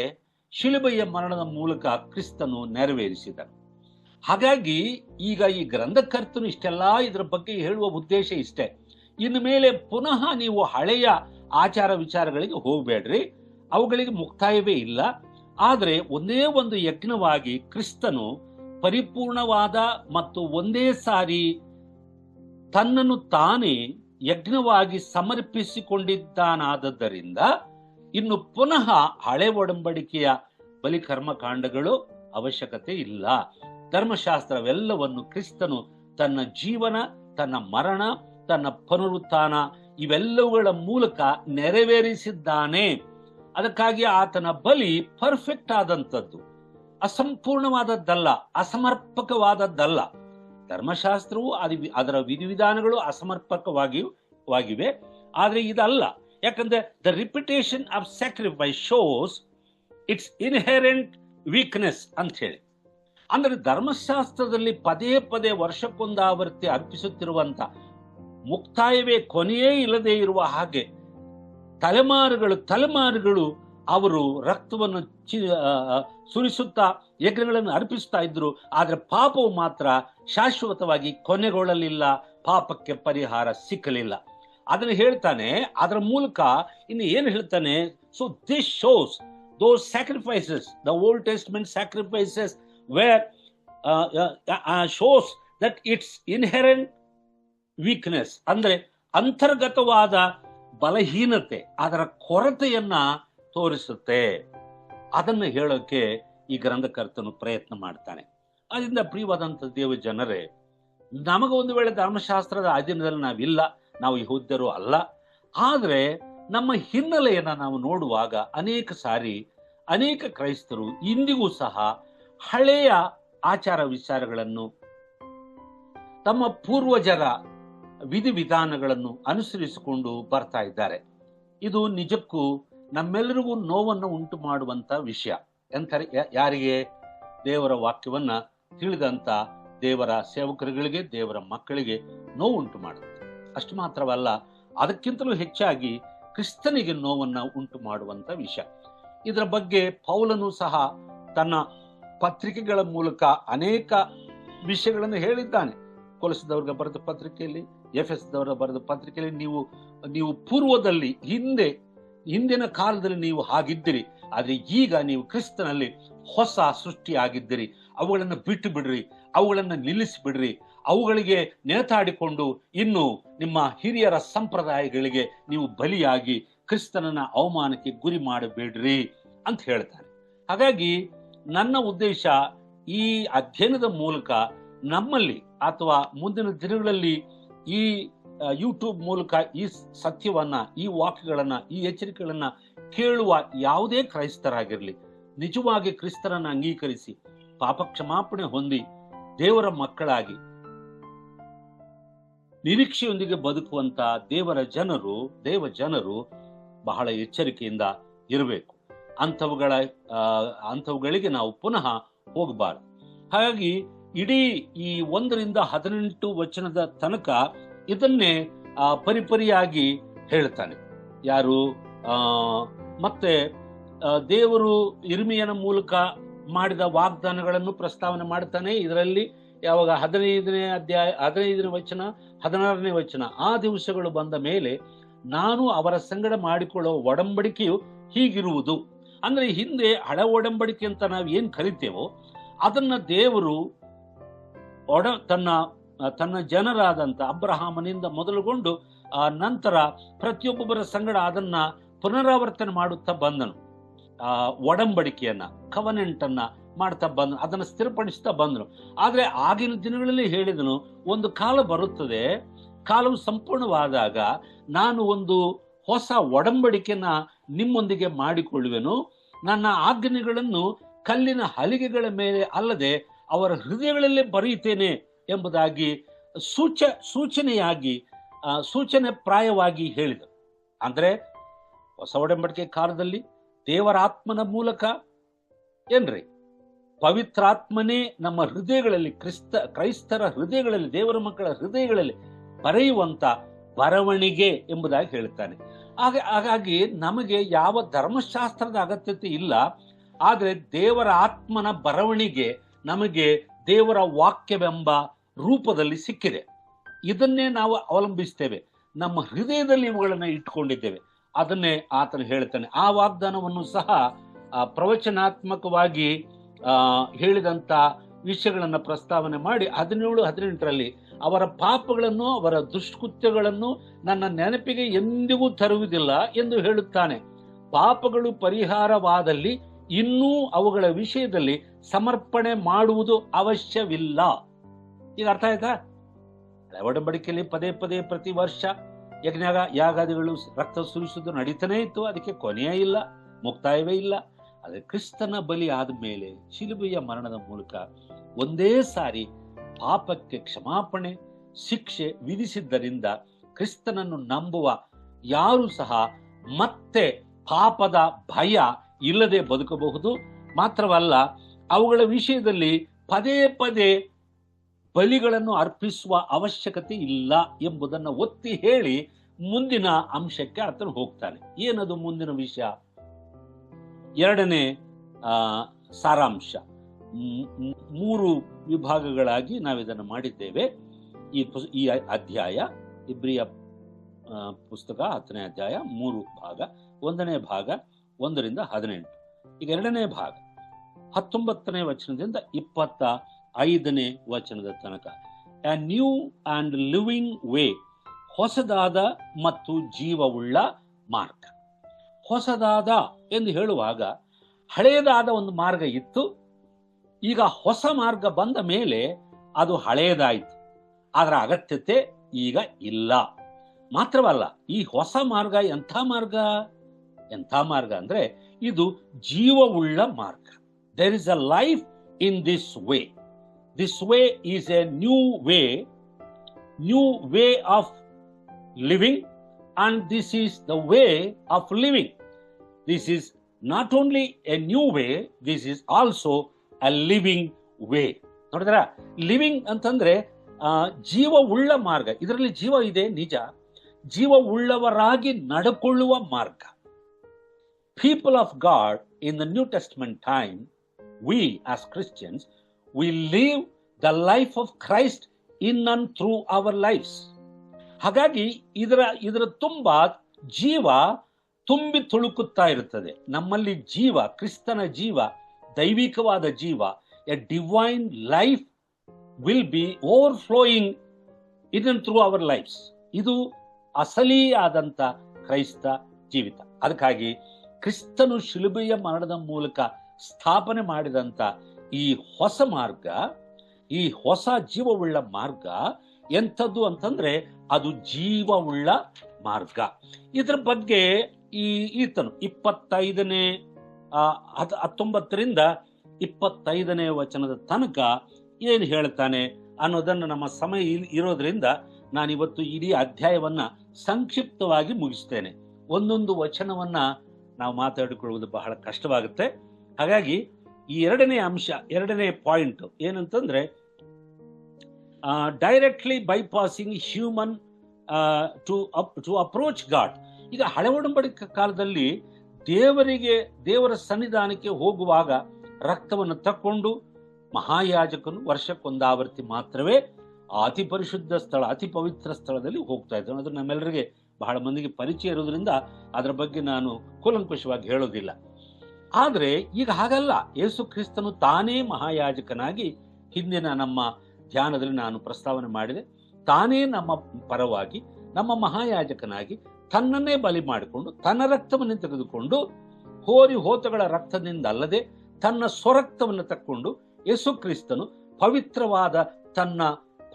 ಶಿಲುಬೆಯ ಮರಣದ ಮೂಲಕ ಕ್ರಿಸ್ತನು ನೆರವೇರಿಸಿದನು. ಹಾಗಾಗಿ ಈಗ ಈ ಗ್ರಂಥಕರ್ತನು ಇಷ್ಟೆಲ್ಲ ಇದರ ಬಗ್ಗೆ ಹೇಳುವ ಉದ್ದೇಶ ಇಷ್ಟೇ. ಇನ್ನು ಮೇಲೆ ಪುನಃ ನೀವು ಹಳೆಯ ಆಚಾರ ವಿಚಾರಗಳಿಗೆ ಹೋಗಬೇಡ್ರಿ, ಅವುಗಳಿಗೆ ಮುಕ್ತಾಯವೇ ಇಲ್ಲ. ಆದರೆ ಒಂದೇ ಒಂದು ಯಜ್ಞವಾಗಿ ಕ್ರಿಸ್ತನು ಪರಿಪೂರ್ಣವಾದ ಮತ್ತು ಒಂದೇ ಸಾರಿ ತನ್ನನ್ನು ತಾನೇ ಯಜ್ಞವಾಗಿ ಸಮರ್ಪಿಸಿಕೊಂಡಿದ್ದಾನಾದದ್ದರಿಂದ ಇನ್ನು ಪುನಃ ಹಳೆ ಒಡಂಬಡಿಕೆಯ ಬಲಿ ಕರ್ಮಕಾಂಡಗಳು ಅವಶ್ಯಕತೆ ಇಲ್ಲ. ಧರ್ಮಶಾಸ್ತ್ರವೆಲ್ಲವನ್ನು ಕ್ರಿಸ್ತನು ತನ್ನ ಜೀವನ, ತನ್ನ ಮರಣ, ತನ್ನ ಪುನರುತ್ಥಾನ ಇವೆಲ್ಲವುಗಳ ಮೂಲಕ ನೆರವೇರಿಸಿದ್ದಾನೆ. ಅದಕ್ಕಾಗಿ ಆತನ ಬಲಿ ಪರ್ಫೆಕ್ಟ್ ಆದಂಥದ್ದು, ಅಸಂಪೂರ್ಣವಾದದ್ದಲ್ಲ, ಅಸಮರ್ಪಕವಾದದ್ದಲ್ಲ. ಧರ್ಮಶಾಸ್ತ್ರವು ಅದರ ವಿಧಿವಿಧಾನಗಳು ಅಸಮರ್ಪಕವಾಗಿವೆ, ಆದರೆ ಇದಲ್ಲ. ಯಾಕಂದ್ರೆ the repetition of sacrifice shows it's inherent weakness ಅಂತ ಹೇಳಿ. ಅಂದ್ರೆ ಧರ್ಮಶಾಸ್ತ್ರದಲ್ಲಿ ಪದೇ ಪದೇ ವರ್ಷಕ್ಕೊಂದಾವರ್ತಿ ಅರ್ಪಿಸುತ್ತಿರುವಂತ ಮುಕ್ತಾಯವೇ ಕೊನೆಯೇ ಇಲ್ಲದೆ ಇರುವ ಹಾಗೆ ತಲೆಮಾರುಗಳು ಅವರು ರಕ್ತವನ್ನು ಸುರಿಸುತ್ತಾ ಯಜ್ಞಗಳನ್ನು ಅರ್ಪಿಸ್ತಾ ಇದ್ರು. ಆದ್ರೆ ಪಾಪವು ಮಾತ್ರ ಶಾಶ್ವತವಾಗಿ ಕೊನೆಗೊಳ್ಳಲಿಲ್ಲ, ಪಾಪಕ್ಕೆ ಪರಿಹಾರ ಸಿಕ್ಕಲಿಲ್ಲ. ಅದನ್ನು ಹೇಳ್ತಾನೆ. ಅದರ ಮೂಲಕ ಇನ್ನು ಏನು ಹೇಳ್ತಾನೆ? So this shows those sacrifices, the Old Testament sacrifices were shows that its inherent weakness, ಅಂದ್ರೆ ಅಂತರ್ಗತವಾದ ಬಲಹೀನತೆ, ಅದರ ಕೊರತೆಯನ್ನ ತೋರಿಸುತ್ತೆ. ಅದನ್ನು ಹೇಳೋಕೆ ಈ ಗ್ರಂಥಕರ್ತನು ಪ್ರಯತ್ನ ಮಾಡ್ತಾನೆ. ಅದರಿಂದ ಪ್ರಿಯವಾದಂಥ ದೇವ ಜನರೇ, ನಮಗೆ ಒಂದು ವೇಳೆ ಧರ್ಮಶಾಸ್ತ್ರದ ಅಧೀನದಲ್ಲಿ ನಾವಿಲ್ಲ, ನಾವು ಯಹೂದ್ಯರು ಅಲ್ಲ. ಆದರೆ ನಮ್ಮ ಹಿನ್ನೆಲೆಯನ್ನ ನಾವು ನೋಡುವಾಗ ಅನೇಕ ಸಾರಿ ಅನೇಕ ಕ್ರೈಸ್ತರು ಇಂದಿಗೂ ಸಹ ಹಳೆಯ ಆಚಾರ ವಿಚಾರಗಳನ್ನು, ತಮ್ಮ ಪೂರ್ವಜರ ವಿಧಿವಿಧಾನಗಳನ್ನು ಅನುಸರಿಸಿಕೊಂಡು ಬರ್ತಾ ಇದ್ದಾರೆ. ಇದು ನಿಜಕ್ಕೂ ನಮ್ಮೆಲ್ಲರಿಗೂ ನೋವನ್ನು ಉಂಟು ಮಾಡುವಂತ ವಿಷಯ. ಎಂತಾರೆ? ಯಾರಿಗೆ? ದೇವರ ವಾಕ್ಯವನ್ನ ತಿಳಿದಂತ ದೇವರ ಸೇವಕರುಗಳಿಗೆ, ದೇವರ ಮಕ್ಕಳಿಗೆ ನೋವು ಉಂಟು ಮಾಡುತ್ತೆ. ಅಷ್ಟು ಮಾತ್ರವಲ್ಲ, ಅದಕ್ಕಿಂತಲೂ ಹೆಚ್ಚಾಗಿ ಕ್ರಿಸ್ತನಿಗೆ ನೋವನ್ನ ಉಂಟು ಮಾಡುವಂತ ವಿಷಯ. ಇದರ ಬಗ್ಗೆ ಪೌಲನು ಸಹ ತನ್ನ ಪತ್ರಿಕೆಗಳ ಮೂಲಕ ಅನೇಕ ವಿಷಯಗಳನ್ನು ಹೇಳಿದ್ದಾನೆ. ಕೊಲಸದವರಿಗೆ ಬರೆದ ಪತ್ರಿಕೆಯಲ್ಲಿ, ಎಫೆಸದವರ ಬರೆದ ಪತ್ರಿಕೆಯಲ್ಲಿ, ನೀವು ಪೂರ್ವದಲ್ಲಿ ಹಿಂದಿನ ಕಾಲದಲ್ಲಿ ನೀವು ಹಾಗಿದ್ದಿರಿ, ಆದ್ರೆ ಈಗ ನೀವು ಕ್ರಿಸ್ತನಲ್ಲಿ ಹೊಸ ಸೃಷ್ಟಿಯಾಗಿದ್ದೀರಿ. ಅವುಗಳನ್ನು ಬಿಟ್ಟು ಬಿಡ್ರಿ, ಅವುಗಳನ್ನು ನಿಲ್ಲಿಸಿ ಬಿಡ್ರಿ, ಅವುಗಳಿಗೆ ನೇತಾಡಿಕೊಂಡು ಇನ್ನು ನಿಮ್ಮ ಹಿರಿಯರ ಸಂಪ್ರದಾಯಗಳಿಗೆ ನೀವು ಬಲಿಯಾಗಿ ಕ್ರಿಸ್ತನನ್ನ ಅವಮಾನಕ್ಕೆ ಗುರಿ ಮಾಡಬೇಡ್ರಿ ಅಂತ ಹೇಳ್ತಾರೆ. ಹಾಗಾಗಿ ನನ್ನ ಉದ್ದೇಶ ಈ ಅಧ್ಯಯನದ ಮೂಲಕ ನಮ್ಮಲ್ಲಿ ಅಥವಾ ಮುಂದಿನ ದಿನಗಳಲ್ಲಿ ಈ ಯೂಟ್ಯೂಬ್ ಮೂಲಕ ಈ ಸತ್ಯವನ್ನ, ಈ ವಾಕ್ಯಗಳನ್ನ, ಈ ಎಚ್ಚರಿಕೆಗಳನ್ನ ಕೇಳುವ ಯಾವುದೇ ಕ್ರೈಸ್ತರಾಗಿರ್ಲಿ, ನಿಜವಾಗಿ ಕ್ರಿಸ್ತರನ್ನ ಅಂಗೀಕರಿಸಿ ಪಾಪ ಕ್ಷಮಾಪಣೆ ಹೊಂದಿ ದೇವರ ಮಕ್ಕಳಾಗಿ ನಿರೀಕ್ಷೆಯೊಂದಿಗೆ ಬದುಕುವಂತ ದೇವ ಜನರು ಬಹಳ ಎಚ್ಚರಿಕೆಯಿಂದ ಇರಬೇಕು. ಅಂಥವುಗಳಿಗೆ ನಾವು ಪುನಃ ಹೋಗಬಾರದು. ಹಾಗಾಗಿ ಇಡೀ ಈ 1-18 ವಚನದ ತನಕ ಇದನ್ನೇ ಪರಿಪರಿಯಾಗಿ ಹೇಳ್ತಾನೆ. ಯಾರು? ಮತ್ತೆ ದೇವರು ಇರ್ಮಿಯನ ಮೂಲಕ ಮಾಡಿದ ವಾಗ್ದಾನಗಳನ್ನು ಪ್ರಸ್ತಾವನೆ ಮಾಡ್ತಾನೆ. ಇದರಲ್ಲಿ ಯಾವಾಗ 15ನೇ ಅಧ್ಯಾಯ 15ನೇ ವಚನ 16ನೇ ವಚನ, ಆ ದಿವಸಗಳು ಬಂದ ಮೇಲೆ ನಾನು ಅವರ ಸಂಗಡ ಮಾಡಿಕೊಳ್ಳುವ ಒಡಂಬಡಿಕೆಯು ಹೀಗಿರುವುದು. ಅಂದ್ರೆ ಹಿಂದೆ ಹಳೆ ಒಡಂಬಡಿಕೆ ಅಂತ ನಾವು ಏನ್ ಕರಿತೇವೋ ಅದನ್ನ ದೇವರು ತನ್ನ ಜನರಾದಂತ ಅಬ್ರಹಾಮನಿಂದ ಮೊದಲುಗೊಂಡು ನಂತರ ಪ್ರತಿಯೊಬ್ಬೊಬ್ಬರ ಸಂಗಡ ಅದನ್ನ ಪುನರಾವರ್ತನೆ ಮಾಡುತ್ತಾ ಬಂದನು. ಒಡಂಬಡಿಕೆಯನ್ನ, ಕವನೆಂಟ್ ಅನ್ನ ಮಾಡ್ತಾ ಬಂದನು, ಅದನ್ನು ಸ್ಥಿರಪಡಿಸ್ತಾ ಬಂದನು. ಆದ್ರೆ ಆಗಿನ ದಿನಗಳಲ್ಲಿ ಹೇಳಿದನು, ಒಂದು ಕಾಲ ಬರುತ್ತದೆ, ಕಾಲವು ಸಂಪೂರ್ಣವಾದಾಗ ನಾನು ಒಂದು ಹೊಸ ಒಡಂಬಡಿಕೆಯನ್ನ ನಿಮ್ಮೊಂದಿಗೆ ಮಾಡಿಕೊಳ್ಳುವೆನು, ನನ್ನ ಆಜ್ಞೆಗಳನ್ನು ಕಲ್ಲಿನ ಹಲಿಗೆಗಳ ಮೇಲೆ ಅಲ್ಲದೆ ಅವರ ಹೃದಯಗಳಲ್ಲೇ ಬರೆಯುತ್ತೇನೆ ಎಂಬುದಾಗಿ ಸೂಚನೆ ಪ್ರಾಯವಾಗಿ ಹೇಳಿದರು. ಅಂದ್ರೆ ಹೊಸ ಒಡಂಬಡಿಕೆ ಕಾಲದಲ್ಲಿ ದೇವರ ಆತ್ಮನ ಮೂಲಕ ಏನ್ರಿ? ಪವಿತ್ರಾತ್ಮನೇ ನಮ್ಮ ಹೃದಯಗಳಲ್ಲಿ, ಕ್ರೈಸ್ತರ ಹೃದಯಗಳಲ್ಲಿ, ದೇವರ ಮಕ್ಕಳ ಹೃದಯಗಳಲ್ಲಿ ಬರೆಯುವಂತ ಬರವಣಿಗೆ ಎಂಬುದಾಗಿ ಹೇಳ್ತಾನೆ. ಹಾಗಾಗಿ ನಮಗೆ ಯಾವ ಧರ್ಮಶಾಸ್ತ್ರದ ಅಗತ್ಯತೆ ಇಲ್ಲ. ಆದರೆ ದೇವರ ಆತ್ಮನ ಬರವಣಿಗೆ ನಮಗೆ ದೇವರ ವಾಕ್ಯವೆಂಬ ರೂಪದಲ್ಲಿ ಸಿಕ್ಕಿದೆ. ಇದನ್ನೇ ನಾವು ಅವಲಂಬಿಸ್ತೇವೆ, ನಮ್ಮ ಹೃದಯದಲ್ಲಿ ಇವುಗಳನ್ನು ಇಟ್ಕೊಂಡಿದ್ದೇವೆ. ಅದನ್ನೇ ಆತನು ಹೇಳ್ತಾನೆ. ಆ ವಾಗ್ದಾನವನ್ನು ಸಹ ಪ್ರವಚನಾತ್ಮಕವಾಗಿ ಹೇಳಿದಂತ ವಿಷಯಗಳನ್ನು ಪ್ರಸ್ತಾವನೆ ಮಾಡಿ 17-18ರಲ್ಲಿ ಅವರ ಪಾಪಗಳನ್ನು, ಅವರ ದುಷ್ಕೃತ್ಯಗಳನ್ನು ನನ್ನ ನೆನಪಿಗೆ ಎಂದಿಗೂ ತರುವುದಿಲ್ಲ ಎಂದು ಹೇಳುತ್ತಾನೆ. ಪಾಪಗಳು ಪರಿಹಾರವಾದಲ್ಲಿ ಇನ್ನೂ ಅವುಗಳ ವಿಷಯದಲ್ಲಿ ಸಮರ್ಪಣೆ ಮಾಡುವುದು ಅವಶ್ಯವಿಲ್ಲ. ಈಗ ಅರ್ಥ ಆಯ್ತಾ? ಒಡಂಬಡಿಕೆಯಲ್ಲಿ ಪದೇ ಪದೇ ಪ್ರತಿ ವರ್ಷ ಯಾಗಾದಿಗಳು, ರಕ್ತ ಸುರಿಸುವುದು ನಡೀತಾನೆ ಇತ್ತು. ಅದಕ್ಕೆ ಕೊನೆಯೇ ಇಲ್ಲ, ಮುಕ್ತಾಯವೇ ಇಲ್ಲ. ಆದರೆ ಕ್ರಿಸ್ತನ ಬಲಿ ಆದ ಮೇಲೆ ಶಿಲುಬೆಯ ಮರಣದ ಮೂಲಕ ಒಂದೇ ಸಾರಿ ಪಾಪಕ್ಕೆ ಕ್ಷಮಾಪಣೆ, ಶಿಕ್ಷೆ ವಿಧಿಸಿದ್ದರಿಂದ ಕ್ರಿಸ್ತನನ್ನು ನಂಬುವ ಯಾರು ಸಹ ಮತ್ತೆ ಪಾಪದ ಭಯ ಇಲ್ಲದೆ ಬದುಕಬಹುದು. ಮಾತ್ರವಲ್ಲ, ಅವುಗಳ ವಿಷಯದಲ್ಲಿ ಪದೇ ಪದೇ ಬಲಿಗಳನ್ನು ಅರ್ಪಿಸುವ ಅವಶ್ಯಕತೆ ಇಲ್ಲ ಎಂಬುದನ್ನು ಒತ್ತಿ ಹೇಳಿ ಮುಂದಿನ ಅಂಶಕ್ಕೆ ಆತನು ಹೋಗ್ತಾನೆ. ಏನದು ಮುಂದಿನ ವಿಷಯ? ಎರಡನೇ ಸಾರಾಂಶ. 3 ವಿಭಾಗಗಳಾಗಿ ನಾವಿದನ್ನು ಮಾಡಿದ್ದೇವೆ. ಈ ಅಧ್ಯಾಯ, ಇಬ್ರಿಯ ಪುಸ್ತಕ 10ನೇ ಅಧ್ಯಾಯ 3 ಭಾಗ. 1ನೇ ಭಾಗ 1ರಿಂದ 18. ಈಗ 2ನೇ ಭಾಗ 19ನೇ ವಚನದಿಂದ 25ನೇ ವಚನದ ತನಕ. A new and living way, ಹೊಸದಾದ ಮತ್ತು ಜೀವವುಳ್ಳ ಮಾರ್ಗ. ಹೊಸದಾದ ಎಂದು ಹೇಳುವಾಗ ಹಳೆಯದಾದ ಒಂದು ಮಾರ್ಗ ಇತ್ತು. ಈಗ ಹೊಸ ಮಾರ್ಗ ಬಂದ ಮೇಲೆ ಅದು ಹಳೆಯದಾಯಿತು, ಅದರ ಅಗತ್ಯತೆ ಈಗ ಇಲ್ಲ. ಮಾತ್ರವಲ್ಲ, ಈ ಹೊಸ ಮಾರ್ಗ ಎಂಥ ಮಾರ್ಗ ಅಂದ್ರೆ ಇದು ಜೀವವುಳ್ಳ ಮಾರ್ಗ. There is a life in this way. This way is a new way of living, and this is the way of living. This is not only a new way, this is also a living way. ನೋಡಿದ್ರ, living ಅಂತಂದ್ರೆ ಜೀವವುಳ್ಳ ಮಾರ್ಗ. ಇದರಲ್ಲಿ ಜೀವ ಇದೆ, ನಿಜ. ಜೀವವುಳ್ಳವರಾಗಿ ನಡ್ಕೊಳ್ಳುವ ಮಾರ್ಗ. People of God in the New Testament time, we as Christians, we live the life of Christ in and through our lives. ಹಾಗಾಗಿ ಇದರ ತುಂಬಾ ಜೀವ ತುಂಬಿ ತುಳುಕುತ್ತಾ ಇರುತ್ತದೆ. ನಮ್ಮಲ್ಲಿ ಜೀವ, ಕ್ರಿಸ್ತನ ಜೀವ, ದೈವಿಕವಾದ ಜೀವ, a divine life will be overflowing in and through our lives. ಇದು ಅಸಲಿ ಆದಂತ ಕ್ರೈಸ್ತ ಜೀವಿತ. ಅದಕ್ಕಾಗಿ ಕ್ರಿಸ್ತನು ಶಿಲುಬೆಯ ಮರಣದ ಮೂಲಕ ಸ್ಥಾಪನೆ ಮಾಡಿದಂತ ಈ ಹೊಸ ಮಾರ್ಗ, ಈ ಹೊಸ ಜೀವವುಳ್ಳ ಮಾರ್ಗ ಎಂಥದ್ದು ಅಂತಂದ್ರೆ ಅದು ಜೀವವುಳ್ಳ ಮಾರ್ಗ. ಇದರ ಬಗ್ಗೆ ಈತನು 19ರಿಂದ 25ನೇ ವಚನದ ತನಕ ಏನು ಹೇಳ್ತಾನೆ ಅನ್ನೋದನ್ನು ನಮ್ಮ ಸಮಯ ಇರೋದ್ರಿಂದ ನಾನಿವತ್ತು ಇಡೀ ಅಧ್ಯಾಯವನ್ನ ಸಂಕ್ಷಿಪ್ತವಾಗಿ ಮುಗಿಸ್ತೇನೆ. ಒಂದೊಂದು ವಚನವನ್ನ ನಾವು ಮಾತಾಡಿಕೊಳ್ಳುವುದು ಬಹಳ ಕಷ್ಟವಾಗುತ್ತೆ. ಹಾಗಾಗಿ ಈ ಎರಡನೇ ಪಾಯಿಂಟ್ ಏನಂತಂದ್ರೆ, directly bypassing human to approach God. ಈಗ ಹಳೆ ಒಡಂಬಡಿಕೆ ಕಾಲದಲ್ಲಿ ದೇವರ ಸನ್ನಿಧಾನಕ್ಕೆ ಹೋಗುವಾಗ ರಕ್ತವನ್ನು ತಕ್ಕೊಂಡು ಮಹಾಯಾಜಕನು ವರ್ಷಕ್ಕೊಂದಾವರ್ತಿ ಮಾತ್ರವೇ ಅತಿ ಪರಿಶುದ್ಧ ಸ್ಥಳ, ಅತಿ ಪವಿತ್ರ ಸ್ಥಳದಲ್ಲಿ ಹೋಗ್ತಾ ಇದ್ದಾನೆ. ಅದು ನಮ್ಮೆಲ್ಲರಿಗೆ ಬಹಳ ಮಂದಿಗೆ ಪರಿಚಯ ಇರೋದ್ರಿಂದ ಅದರ ಬಗ್ಗೆ ನಾನು ಕೂಲಂಕುಷವಾಗಿ ಹೇಳೋದಿಲ್ಲ. ಆದರೆ ಈಗ ಹಾಗಲ್ಲ. ಯೇಸು ಕ್ರಿಸ್ತನು ತಾನೇ ಮಹಾಯಾಜಕನಾಗಿ, ಹಿಂದಿನ ನಮ್ಮ ಧ್ಯಾನದಲ್ಲಿ ನಾನು ಪ್ರಸ್ತಾವನೆ ಮಾಡಿದೆ, ತಾನೇ ನಮ್ಮ ಪರವಾಗಿ ನಮ್ಮ ಮಹಾಯಾಜಕನಾಗಿ ತನ್ನನ್ನೇ ಬಲಿ ಮಾಡಿಕೊಂಡು ತನ್ನ ರಕ್ತವನ್ನು ತೆಗೆದುಕೊಂಡು ಹೋತಗಳ ರಕ್ತದಿಂದ ಅಲ್ಲದೆ ತನ್ನ ಸ್ವರಕ್ತವನ್ನು ತಕ್ಕೊಂಡು ಯೇಸು ಕ್ರಿಸ್ತನು ಪವಿತ್ರವಾದ ತನ್ನ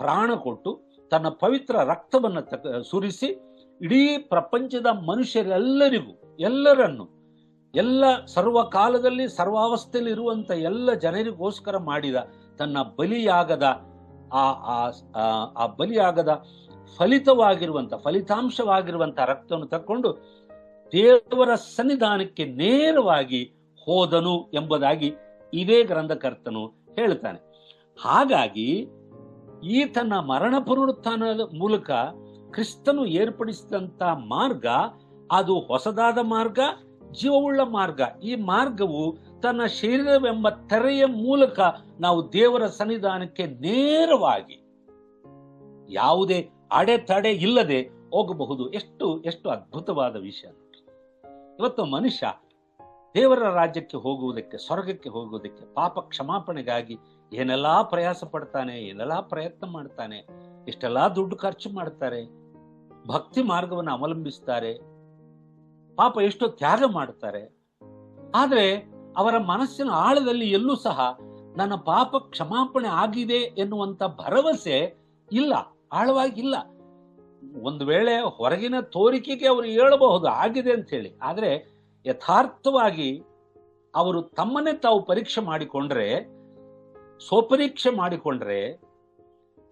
ಪ್ರಾಣ ಕೊಟ್ಟು ತನ್ನ ಪವಿತ್ರ ರಕ್ತವನ್ನು ಸುರಿಸಿ ಇಡೀ ಪ್ರಪಂಚದ ಎಲ್ಲರನ್ನು ಸರ್ವಕಾಲದಲ್ಲಿ ಸರ್ವಾವಸ್ಥೆಯಲ್ಲಿ ಇರುವಂತ ಎಲ್ಲ ಜನರಿಗೋಸ್ಕರ ಮಾಡಿದ ತನ್ನ ಬಲಿಯಾಗದ ಆ ಬಲಿಯಾಗದ ಫಲಿತಾಂಶವಾಗಿರುವಂತ ರಕ್ತವನ್ನು ತಕ್ಕೊಂಡು ದೇವರ ಸನ್ನಿಧಾನಕ್ಕೆ ನೇರವಾಗಿ ಹೋದನು ಎಂಬುದಾಗಿ ಇದೇ ಗ್ರಂಥಕರ್ತನು ಹೇಳ್ತಾನೆ. ಹಾಗಾಗಿ ಈತನ ಮರಣ ಪುನರುತ್ಥಾನದ ಮೂಲಕ ಕ್ರಿಸ್ತನು ಏರ್ಪಡಿಸಿದಂತ ಮಾರ್ಗ ಅದು ಹೊಸದಾದ ಮಾರ್ಗ, ಜೀವವುಳ್ಳ ಮಾರ್ಗ. ಈ ಮಾರ್ಗವು ತನ್ನ ಶರೀರವೆಂಬ ತೆರೆಯ ಮೂಲಕ ನಾವು ದೇವರ ಸನ್ನಿಧಾನಕ್ಕೆ ನೇರವಾಗಿ ಯಾವುದೇ ಅಡೆತಡೆ ಇಲ್ಲದೆ ಹೋಗಬಹುದು. ಎಷ್ಟು ಎಷ್ಟು ಅದ್ಭುತವಾದ ವಿಷಯ. ಇವತ್ತು ಮನುಷ್ಯ ದೇವರ ರಾಜ್ಯಕ್ಕೆ ಹೋಗುವುದಕ್ಕೆ, ಸ್ವರ್ಗಕ್ಕೆ ಹೋಗುವುದಕ್ಕೆ, ಪಾಪ ಕ್ಷಮಾಪಣೆಗಾಗಿ ಏನೆಲ್ಲಾ ಪ್ರಯಾಸ ಪಡ್ತಾನೆ, ಏನೆಲ್ಲಾ ಪ್ರಯತ್ನ ಮಾಡ್ತಾನೆ, ಎಷ್ಟೆಲ್ಲಾ ದುಡ್ಡು ಖರ್ಚು ಮಾಡ್ತಾರೆ, ಭಕ್ತಿ ಮಾರ್ಗವನ್ನು ಅವಲಂಬಿಸ್ತಾರೆ, ಪಾಪ ಎಷ್ಟೋ ತ್ಯಾಗ ಮಾಡ್ತಾರೆ. ಆದ್ರೆ ಅವರ ಮನಸ್ಸಿನ ಆಳದಲ್ಲಿ ಎಲ್ಲೂ ಸಹ ನನ್ನ ಪಾಪ ಕ್ಷಮಾಪಣೆ ಆಗಿದೆ ಎನ್ನುವಂತ ಭರವಸೆ ಇಲ್ಲ, ಆಳವಾಗಿಲ್ಲ. ಒಂದು ವೇಳೆ ಹೊರಗಿನ ತೋರಿಕೆಗೆ ಅವರು ಹೇಳಬಹುದು ಆಗಿದೆ ಅಂತ ಹೇಳಿ, ಆದ್ರೆ ಯಥಾರ್ಥವಾಗಿ ಅವರು ತಮ್ಮನ್ನೇ ತಾವು ಪರೀಕ್ಷೆ ಮಾಡಿಕೊಂಡ್ರೆ, ಸ್ವಪರೀಕ್ಷೆ ಮಾಡಿಕೊಂಡ್ರೆ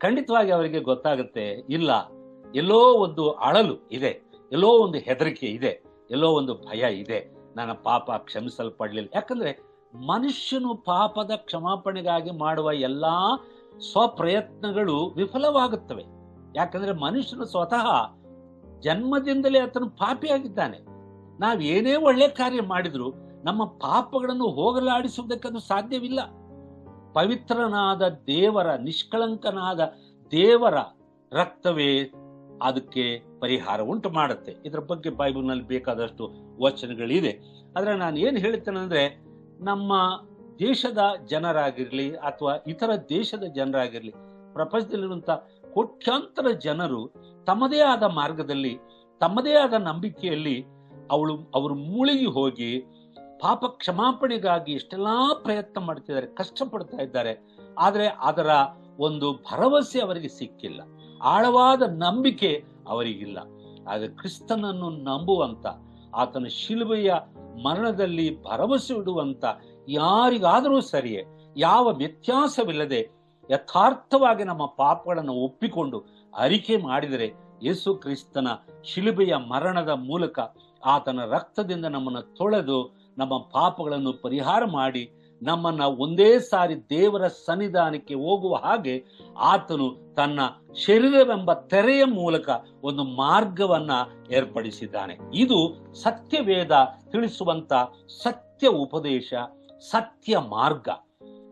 ಖಂಡಿತವಾಗಿ ಅವರಿಗೆ ಗೊತ್ತಾಗುತ್ತೆ, ಇಲ್ಲ, ಎಲ್ಲೋ ಒಂದು ಅಳಲು ಇದೆ, ಎಲ್ಲೋ ಒಂದು ಹೆದರಿಕೆ ಇದೆ, ಎಲ್ಲೋ ಒಂದು ಭಯ ಇದೆ, ನನ್ನ ಪಾಪ ಕ್ಷಮಿಸಲ್ಪಡ್ಲಿಲ್ಲ. ಯಾಕಂದ್ರೆ ಮನುಷ್ಯನು ಪಾಪದ ಕ್ಷಮಾಪಣೆಗಾಗಿ ಮಾಡುವ ಎಲ್ಲಾ ಸ್ವಪ್ರಯತ್ನಗಳು ವಿಫಲವಾಗುತ್ತವೆ. ಯಾಕಂದ್ರೆ ಮನುಷ್ಯನು ಸ್ವತಃ ಜನ್ಮದಿಂದಲೇ ಆತನು ಪಾಪಿಯಾಗಿದ್ದಾನೆ. ನಾವೇನೇ ಒಳ್ಳೆ ಕಾರ್ಯ ಮಾಡಿದ್ರು ನಮ್ಮ ಪಾಪಗಳನ್ನು ಹೋಗಲಾಡಿಸುವುದಕ್ಕದು ಸಾಧ್ಯವಿಲ್ಲ. ಪವಿತ್ರನಾದ ದೇವರ, ನಿಷ್ಕಳಂಕನಾದ ದೇವರ ರಕ್ತವೇ ಅದಕ್ಕೆ ಪರಿಹಾರ ಉಂಟು ಮಾಡುತ್ತೆ. ಇದರ ಬಗ್ಗೆ ಬೈಬಲ್ನಲ್ಲಿ ಬೇಕಾದಷ್ಟು ವಚನಗಳಿದೆ. ಆದ್ರೆ ನಾನು ಏನು ಹೇಳ್ತೇನೆ ಅಂದ್ರೆ, ನಮ್ಮ ದೇಶದ ಜನರಾಗಿರ್ಲಿ ಅಥವಾ ಇತರ ದೇಶದ ಜನರಾಗಿರ್ಲಿ, ಪ್ರಪಂಚದಲ್ಲಿರುವಂತ ಕೋಟ್ಯಾಂತರ ಜನರು ತಮ್ಮದೇ ಆದ ಮಾರ್ಗದಲ್ಲಿ, ತಮ್ಮದೇ ಆದ ನಂಬಿಕೆಯಲ್ಲಿ ಅವರು ಮುಳುಗಿ ಹೋಗಿ ಪಾಪ ಕ್ಷಮಾಪಣೆಗಾಗಿ ಎಷ್ಟೆಲ್ಲಾ ಪ್ರಯತ್ನ ಮಾಡ್ತಿದ್ದಾರೆ, ಕಷ್ಟಪಡ್ತಾ ಇದ್ದಾರೆ. ಆದ್ರೆ ಅದರ ಒಂದು ಭರವಸೆ ಅವರಿಗೆ ಸಿಕ್ಕಿಲ್ಲ, ಆಳವಾದ ನಂಬಿಕೆ ಅವರಿಗಿಲ್ಲ. ಆಗ ಕ್ರಿಸ್ತನನ್ನು ನಂಬುವಂತ, ಆತನ ಶಿಲುಬೆಯ ಮರಣದಲ್ಲಿ ಭರವಸೆ ಇಡುವಂತ ಯಾರಿಗಾದರೂ ಸರಿಯೇ, ಯಾವ ವ್ಯತ್ಯಾಸವಿಲ್ಲದೆ ಯಥಾರ್ಥವಾಗಿ ನಮ್ಮ ಪಾಪಗಳನ್ನು ಒಪ್ಪಿಕೊಂಡು ಅರಿಕೆ ಮಾಡಿದರೆ, ಯೇಸು ಕ್ರಿಸ್ತನ ಶಿಲುಬೆಯ ಮರಣದ ಮೂಲಕ ಆತನ ರಕ್ತದಿಂದ ನಮ್ಮನ್ನು ತೊಳೆದು ನಮ್ಮ ಪಾಪಗಳನ್ನು ಪರಿಹಾರ ಮಾಡಿ ನಮ್ಮನ್ನ ಒಂದೇ ಸಾರಿ ದೇವರ ಸನ್ನಿಧಾನಕ್ಕೆ ಹೋಗುವ ಹಾಗೆ ಆತನು ತನ್ನ ಶರೀರವೆಂಬ ತೆರೆಯ ಮೂಲಕ ಒಂದು ಮಾರ್ಗವನ್ನ ಏರ್ಪಡಿಸಿದ್ದಾನೆ. ಇದು ಸತ್ಯವೇದ ತಿಳಿಸುವಂತ ಸತ್ಯ ಉಪದೇಶ, ಸತ್ಯ ಮಾರ್ಗ.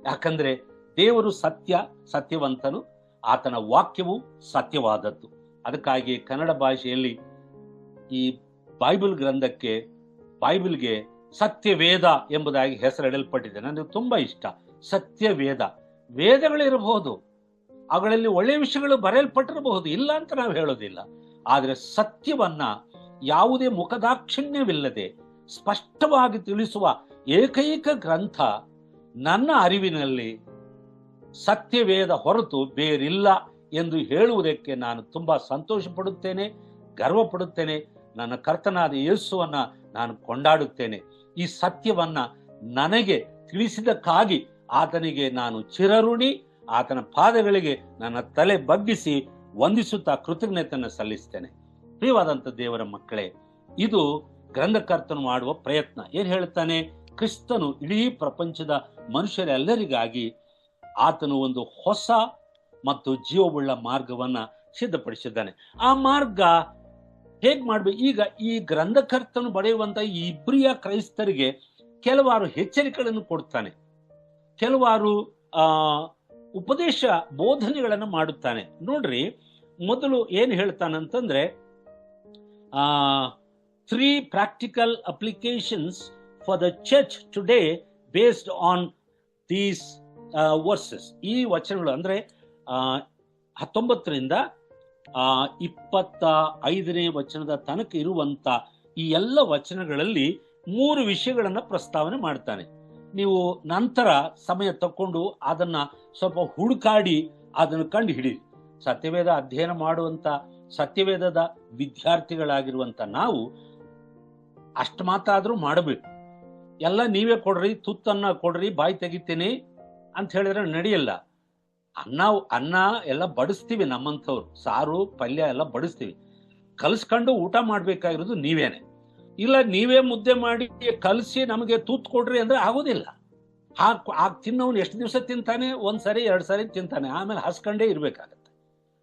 ಯಾಕಂದ್ರೆ ದೇವರು ಸತ್ಯವಂತನು, ಆತನ ವಾಕ್ಯವು ಸತ್ಯವಾದದ್ದು. ಅದಕ್ಕಾಗಿ ಕನ್ನಡ ಭಾಷೆಯಲ್ಲಿ ಈ ಬೈಬಲ್ಗೆ ಸತ್ಯವೇದ ಎಂಬುದಾಗಿ ಹೆಸರಿಡಲ್ಪಟ್ಟಿದೆ. ನನಗೆ ತುಂಬಾ ಇಷ್ಟ. ಸತ್ಯವೇದ, ವೇದಗಳಿರಬಹುದು, ಅವುಗಳಲ್ಲಿ ಒಳ್ಳೆಯ ವಿಷಯಗಳು ಬರೆಯಲ್ಪಟ್ಟಿರಬಹುದು, ಇಲ್ಲ ಅಂತ ನಾವು ಹೇಳೋದಿಲ್ಲ. ಆದ್ರೆ ಸತ್ಯವನ್ನ ಯಾವುದೇ ಮುಖದಾಕ್ಷಿಣ್ಯವಿಲ್ಲದೆ ಸ್ಪಷ್ಟವಾಗಿ ತಿಳಿಸುವ ಏಕೈಕ ಗ್ರಂಥ ನನ್ನ ಅರಿವಿನಲ್ಲಿ ಸತ್ಯವೇದ ಹೊರತು ಬೇರಿಲ್ಲ ಎಂದು ಹೇಳುವುದಕ್ಕೆ ನಾನು ತುಂಬಾ ಸಂತೋಷ ಪಡುತ್ತೇನೆ, ಗರ್ವ ಪಡುತ್ತೇನೆ. ನನ್ನ ಕರ್ತನಾದ ಯೇಸುವನ್ನ ನಾನು ಕೊಂಡಾಡುತ್ತೇನೆ. ಈ ಸತ್ಯವನ್ನ ನನಗೆ ತಿಳಿಸಿದಕ್ಕಾಗಿ ಆತನಿಗೆ ನಾನು ಚಿರಋಣಿ. ಆತನ ಪಾದಗಳಿಗೆ ನನ್ನ ತಲೆ ಬಗ್ಗಿಸಿ ವಂದಿಸುತ್ತಾ ಕೃತಜ್ಞತೆಯನ್ನು ಸಲ್ಲಿಸ್ತೇನೆ. ಪ್ರಿಯವಾದಂತ ದೇವರ ಮಕ್ಕಳೇ, ಇದು ಗ್ರಂಥಕರ್ತನು ಮಾಡುವ ಪ್ರಯತ್ನ. ಏನ್ ಹೇಳ್ತಾನೆ? ಕ್ರಿಸ್ತನು ಇಡೀ ಪ್ರಪಂಚದ ಮನುಷ್ಯರೆಲ್ಲರಿಗಾಗಿ ಆತನು ಒಂದು ಹೊಸ ಮತ್ತು ಜೀವವುಳ್ಳ ಮಾರ್ಗವನ್ನ ಸಿದ್ಧಪಡಿಸಿದ್ದಾನೆ. ಆ ಮಾರ್ಗ ಹೇಗ್ ಮಾಡ್ಬೇಕು? ಈಗ ಈ ಗ್ರಂಥಕರ್ತನು ಬರೆಯುವಂತ ಈ ಇಬ್ರಿಯ ಕ್ರೈಸ್ತರಿಗೆ ಕೆಲವಾರು ಎಚ್ಚರಿಕೆಗಳನ್ನು ಕೊಡ್ತಾನೆ, ಕೆಲವಾರು ಉಪದೇಶ ಬೋಧನೆಗಳನ್ನು ಮಾಡುತ್ತಾನೆ. ನೋಡ್ರಿ, ಮೊದಲು ಏನ್ ಹೇಳ್ತಾನಂತಂದ್ರೆ, 3 practical applications for the church today based on these verses. ಈ ವಚನಗಳು ಅಂದ್ರೆ 19ರಿಂದ 25ನೇ ವಚನದ ತನಕ ಇರುವಂತ ಈ ಎಲ್ಲ ವಚನಗಳಲ್ಲಿ 3 ವಿಷಯಗಳನ್ನ ಪ್ರಸ್ತಾವನೆ ಮಾಡ್ತಾನೆ. ನೀವು ನಂತರ ಸಮಯ ತಕೊಂಡು ಅದನ್ನ ಸ್ವಲ್ಪ ಹುಡುಕಾಡಿ ಅದನ್ನು ಕಂಡು ಹಿಡಿರಿ. ಸತ್ಯವೇದ ಅಧ್ಯಯನ ಮಾಡುವಂತ, ಸತ್ಯವೇದದ ವಿದ್ಯಾರ್ಥಿಗಳಾಗಿರುವಂತ ನಾವು ಅಷ್ಟು ಮಾತ್ರ ಆದ್ರೂ ಮಾಡಬೇಕು. ಎಲ್ಲ ನೀವೇ ಕೊಡ್ರಿ, ತುತ್ತನ್ನ ಕೊಡ್ರಿ, ಬಾಯಿ ತೆಗಿತೀನಿ ಅಂತ ಹೇಳಿದ್ರೆ ನಡೆಯಲ್ಲ. ಅನ್ನ ಎಲ್ಲ ಬಡಿಸ್ತೀವಿ, ನಮ್ಮಂಥವ್ರು ಸಾರು ಪಲ್ಯ ಎಲ್ಲ ಬಡಿಸ್ತೀವಿ. ಕಲ್ಸ್ಕೊಂಡು ಊಟ ಮಾಡ್ಬೇಕಾಗಿರೋದು ನೀವೇನೆ. ಇಲ್ಲ ನೀವೇ ಮುದ್ದೆ ಮಾಡಿ ಕಲಸಿ ನಮಗೆ ತೂತ್ ಕೊಡ್ರಿ ಅಂದ್ರೆ ಆಗೋದಿಲ್ಲ. ಆ ತಿನ್ನೋನು ಎಷ್ಟು ದಿವಸ ತಿಂತಾನೆ? ಒಂದ್ಸರಿ 2 ಸಾರಿ ತಿಂತಾನೆ, ಆಮೇಲೆ ಹಸ್ಕೊಂಡೇ ಇರ್ಬೇಕಾಗತ್ತೆ.